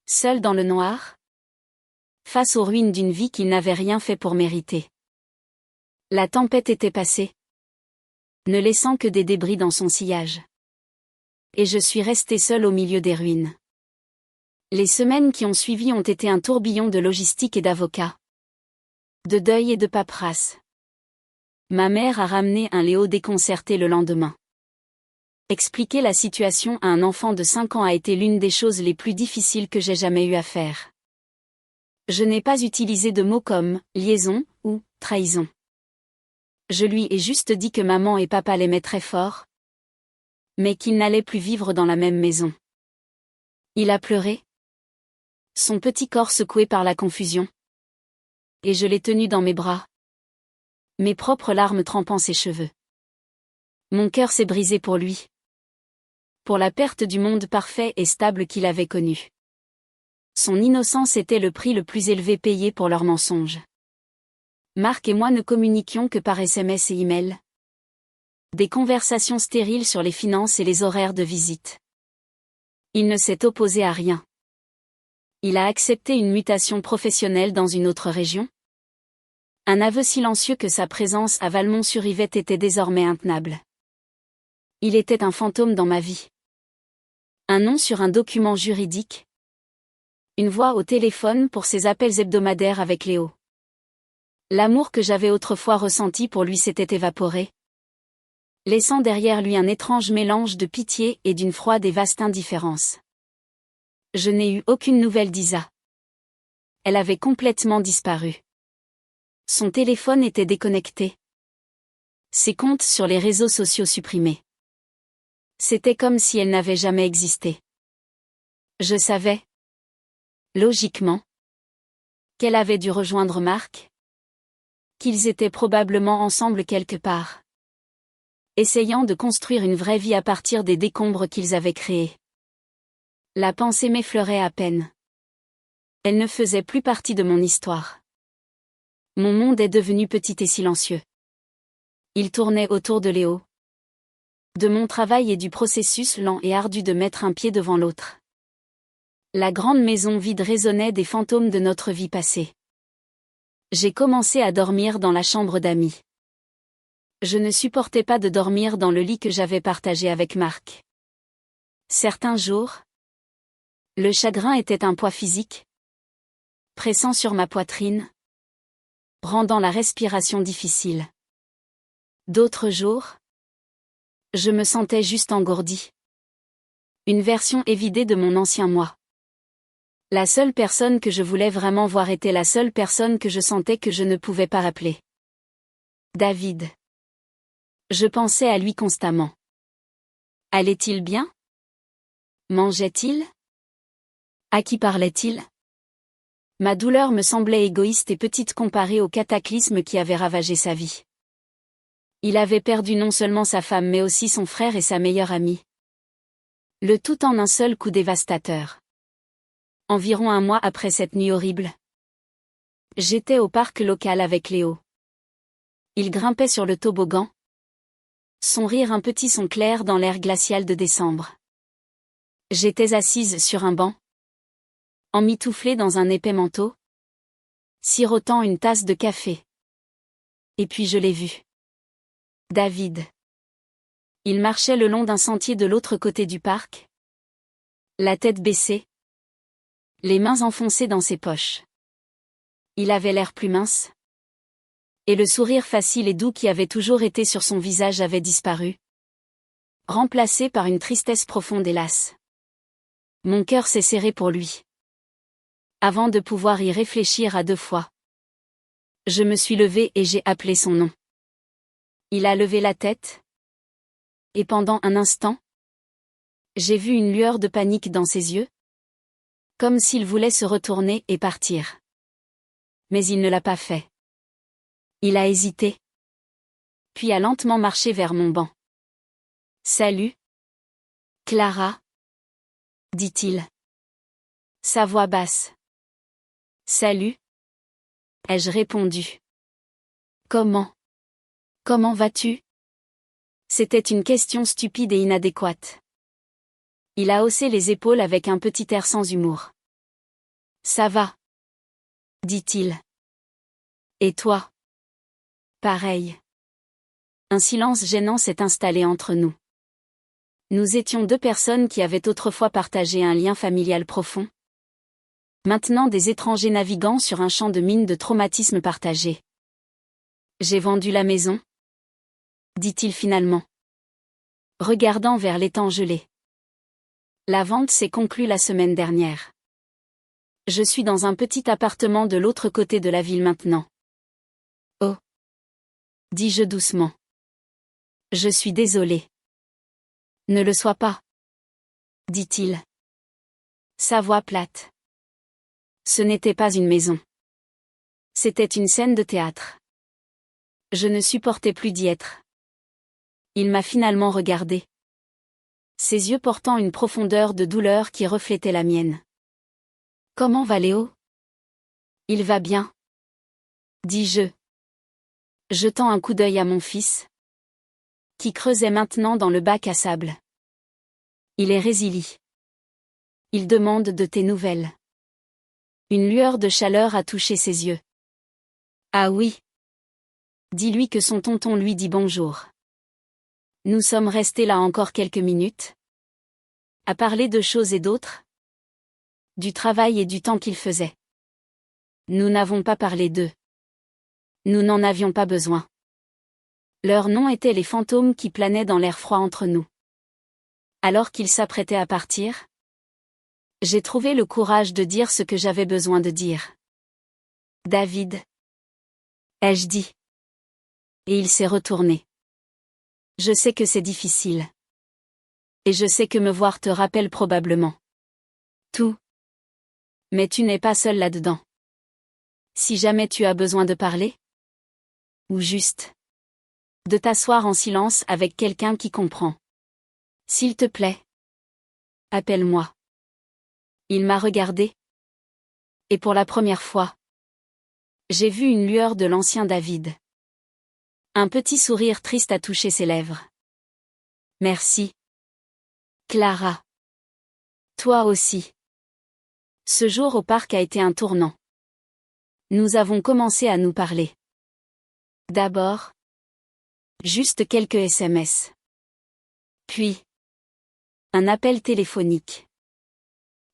seul dans le noir, face aux ruines d'une vie qu'il n'avait rien fait pour mériter. La tempête était passée, ne laissant que des débris dans son sillage. Et je suis resté seul au milieu des ruines. Les semaines qui ont suivi ont été un tourbillon de logistique et d'avocats, de deuil et de paperasse. Ma mère a ramené un Léo déconcerté le lendemain. Expliquer la situation à un enfant de 5 ans a été l'une des choses les plus difficiles que j'ai jamais eu à faire. Je n'ai pas utilisé de mots comme « liaison » ou « trahison ». Je lui ai juste dit que maman et papa l'aimaient très fort, mais qu'ils n'allaient plus vivre dans la même maison. Il a pleuré, son petit corps secoué par la confusion. Et je l'ai tenu dans mes bras, mes propres larmes trempant ses cheveux. Mon cœur s'est brisé pour lui, pour la perte du monde parfait et stable qu'il avait connu. Son innocence était le prix le plus élevé payé pour leurs mensonges. Marc et moi ne communiquions que par SMS et email. Des conversations stériles sur les finances et les horaires de visite. Il ne s'est opposé à rien. Il a accepté une mutation professionnelle dans une autre région. Un aveu silencieux que sa présence à Valmont-sur-Yvette était désormais intenable. Il était un fantôme dans ma vie. Un nom sur un document juridique. Une voix au téléphone pour ses appels hebdomadaires avec Léo. L'amour que j'avais autrefois ressenti pour lui s'était évaporé, laissant derrière lui un étrange mélange de pitié et d'une froide et vaste indifférence. Je n'ai eu aucune nouvelle d'Isa. Elle avait complètement disparu. Son téléphone était déconnecté. Ses comptes sur les réseaux sociaux supprimés. C'était comme si elle n'avait jamais existé. Je savais, logiquement, qu'elle avait dû rejoindre Marc, qu'ils étaient probablement ensemble quelque part, essayant de construire une vraie vie à partir des décombres qu'ils avaient créés. La pensée m'effleurait à peine. Elle ne faisait plus partie de mon histoire. Mon monde est devenu petit et silencieux. Il tournait autour de Léo, de mon travail et du processus lent et ardu de mettre un pied devant l'autre. La grande maison vide résonnait des fantômes de notre vie passée. J'ai commencé à dormir dans la chambre d'amis. Je ne supportais pas de dormir dans le lit que j'avais partagé avec Marc. Certains jours, le chagrin était un poids physique, pressant sur ma poitrine, rendant la respiration difficile. D'autres jours, je me sentais juste engourdie. Une version évidée de mon ancien moi. La seule personne que je voulais vraiment voir était la seule personne que je sentais que je ne pouvais pas appeler. David. Je pensais à lui constamment. Allait-il bien? Mangeait-il? À qui parlait-il? Ma douleur me semblait égoïste et petite comparée au cataclysme qui avait ravagé sa vie. Il avait perdu non seulement sa femme mais aussi son frère et sa meilleure amie. Le tout en un seul coup dévastateur. Environ un mois après cette nuit horrible, j'étais au parc local avec Léo. Il grimpait sur le toboggan. Son rire un petit son clair dans l'air glacial de décembre. J'étais assise sur un banc, emmitouflée dans un épais manteau, sirotant une tasse de café. Et puis je l'ai vu. David. Il marchait le long d'un sentier de l'autre côté du parc, la tête baissée, les mains enfoncées dans ses poches. Il avait l'air plus mince, et le sourire facile et doux qui avait toujours été sur son visage avait disparu, remplacé par une tristesse profonde et lasse. Mon cœur s'est serré pour lui. Avant de pouvoir y réfléchir à 2 fois. Je me suis levée et j'ai appelé son nom. Il a levé la tête. Et pendant un instant, j'ai vu une lueur de panique dans ses yeux. Comme s'il voulait se retourner et partir. Mais il ne l'a pas fait. Il a hésité. Puis a lentement marché vers mon banc. Salut. Clara. Dit-il. Sa voix basse. Salut. Ai-je répondu. Comment vas-tu? C'était une question stupide et inadéquate. Il a haussé les épaules avec un petit air sans humour. Ça va, dit-il. Et toi? Pareil. Un silence gênant s'est installé entre nous. Nous étions deux personnes qui avaient autrefois partagé un lien familial profond. Maintenant des étrangers naviguant sur un champ de mines de traumatismes partagés. J'ai vendu la maison, dit-il finalement, regardant vers l'étang gelé. La vente s'est conclue la semaine dernière. Je suis dans un petit appartement de l'autre côté de la ville maintenant. Oh, dis-je doucement. Je suis désolé. Ne le sois pas, dit-il. Sa voix plate. Ce n'était pas une maison. C'était une scène de théâtre. Je ne supportais plus d'y être. Il m'a finalement regardé. Ses yeux portant une profondeur de douleur qui reflétait la mienne. Comment va Léo? Il va bien, dis-je, jetant un coup d'œil à mon fils, qui creusait maintenant dans le bac à sable. Il est résilient. Il demande de tes nouvelles. Une lueur de chaleur a touché ses yeux. Ah oui. Dis-lui que son tonton lui dit bonjour. Nous sommes restés là encore quelques minutes. À parler de choses et d'autres. Du travail et du temps qu'il faisait. Nous n'avons pas parlé d'eux. Nous n'en avions pas besoin. Leurs noms étaient les fantômes qui planaient dans l'air froid entre nous. Alors qu'il s'apprêtait à partir, j'ai trouvé le courage de dire ce que j'avais besoin de dire. David, ai-je dit. Et il s'est retourné. Je sais que c'est difficile. Et je sais que me voir te rappelle probablement tout. Mais tu n'es pas seul là-dedans. Si jamais tu as besoin de parler, ou juste de t'asseoir en silence avec quelqu'un qui comprend. S'il te plaît, appelle-moi. Il m'a regardé. Et pour la première fois, j'ai vu une lueur de l'ancien David. Un petit sourire triste a touché ses lèvres. Merci. Clara. Toi aussi. Ce jour au parc a été un tournant. Nous avons commencé à nous parler. D'abord, juste quelques SMS. Puis, un appel téléphonique.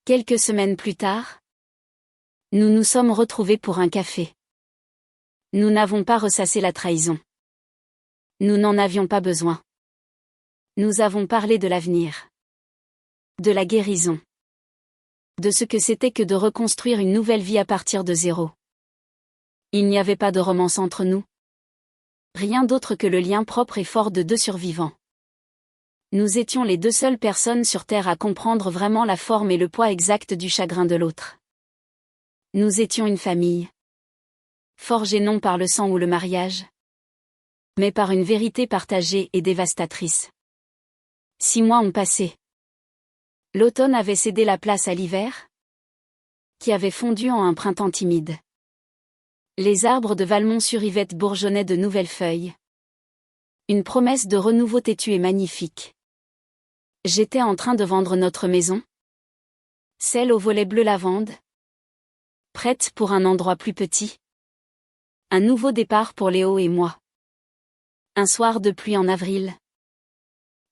Quelques semaines plus tard, nous nous sommes retrouvés pour un café. Nous n'avons pas ressassé la trahison. Nous n'en avions pas besoin. Nous avons parlé de l'avenir. De la guérison. De ce que c'était que de reconstruire une nouvelle vie à partir de zéro. Il n'y avait pas de romance entre nous. Rien d'autre que le lien propre et fort de deux survivants. Nous étions les deux seules personnes sur Terre à comprendre vraiment la forme et le poids exact du chagrin de l'autre. Nous étions une famille. Forgée non par le sang ou le mariage, mais par une vérité partagée et dévastatrice. 6 mois ont passé. L'automne avait cédé la place à l'hiver, qui avait fondu en un printemps timide. Les arbres de Valmont-sur-Yvette bourgeonnaient de nouvelles feuilles. Une promesse de renouveau têtue et magnifique. J'étais en train de vendre notre maison. Celle au volet bleu lavande. Prête pour un endroit plus petit. Un nouveau départ pour Léo et moi. Un soir de pluie en avril.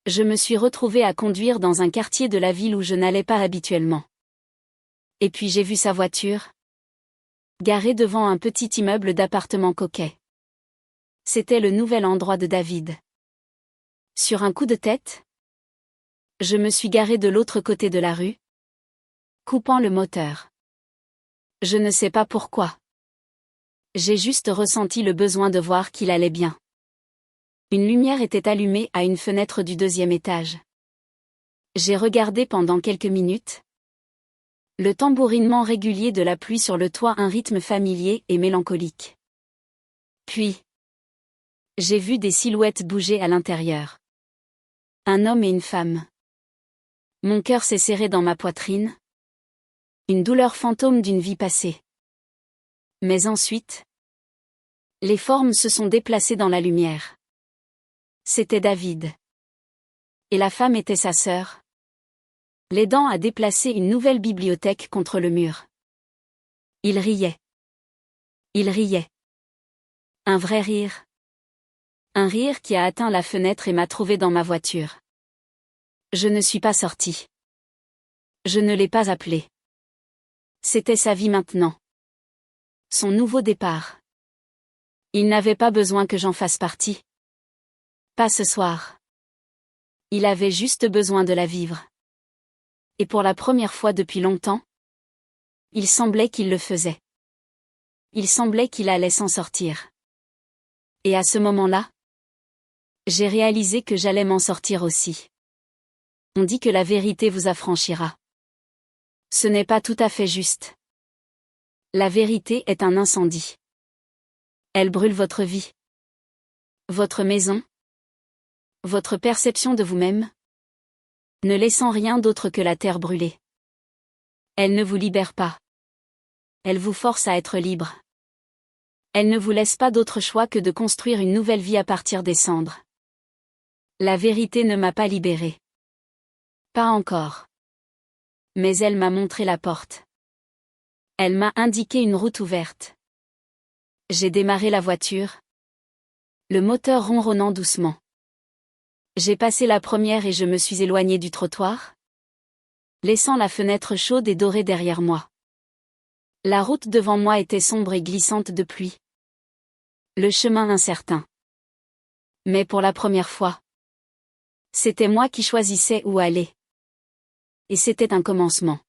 Je me suis retrouvée à conduire dans un quartier de la ville où je n'allais pas habituellement. Et puis j'ai vu sa voiture, garée devant un petit immeuble d'appartements coquet. C'était le nouvel endroit de David. Sur un coup de tête, je me suis garée de l'autre côté de la rue, coupant le moteur. Je ne sais pas pourquoi. J'ai juste ressenti le besoin de voir qu'il allait bien. Une lumière était allumée à une fenêtre du 2e étage. J'ai regardé pendant quelques minutes. Le tambourinement régulier de la pluie sur le toit, un rythme familier et mélancolique. Puis, j'ai vu des silhouettes bouger à l'intérieur. Un homme et une femme. Mon cœur s'est serré dans ma poitrine. Une douleur fantôme d'une vie passée. Mais ensuite, les formes se sont déplacées dans la lumière. C'était David. Et la femme était sa sœur. L'aidant à déplacer une nouvelle bibliothèque contre le mur. Il riait. Il riait. Un vrai rire. Un rire qui a atteint la fenêtre et m'a trouvé dans ma voiture. Je ne suis pas sortie. Je ne l'ai pas appelé. C'était sa vie maintenant. Son nouveau départ. Il n'avait pas besoin que j'en fasse partie. Pas ce soir. Il avait juste besoin de la vivre. Et pour la première fois depuis longtemps, il semblait qu'il le faisait. Il semblait qu'il allait s'en sortir. Et à ce moment-là, j'ai réalisé que j'allais m'en sortir aussi. On dit que la vérité vous affranchira. Ce n'est pas tout à fait juste. La vérité est un incendie. Elle brûle votre vie. Votre maison. Votre perception de vous-même. Ne laissant rien d'autre que la terre brûlée. Elle ne vous libère pas. Elle vous force à être libre. Elle ne vous laisse pas d'autre choix que de construire une nouvelle vie à partir des cendres. La vérité ne m'a pas libérée. Pas encore. Mais elle m'a montré la porte. Elle m'a indiqué une route ouverte. J'ai démarré la voiture. Le moteur ronronnant doucement. J'ai passé la première et je me suis éloignée du trottoir, laissant la fenêtre chaude et dorée derrière moi. La route devant moi était sombre et glissante de pluie. Le chemin incertain. Mais pour la première fois, c'était moi qui choisissais où aller. Et c'était un commencement.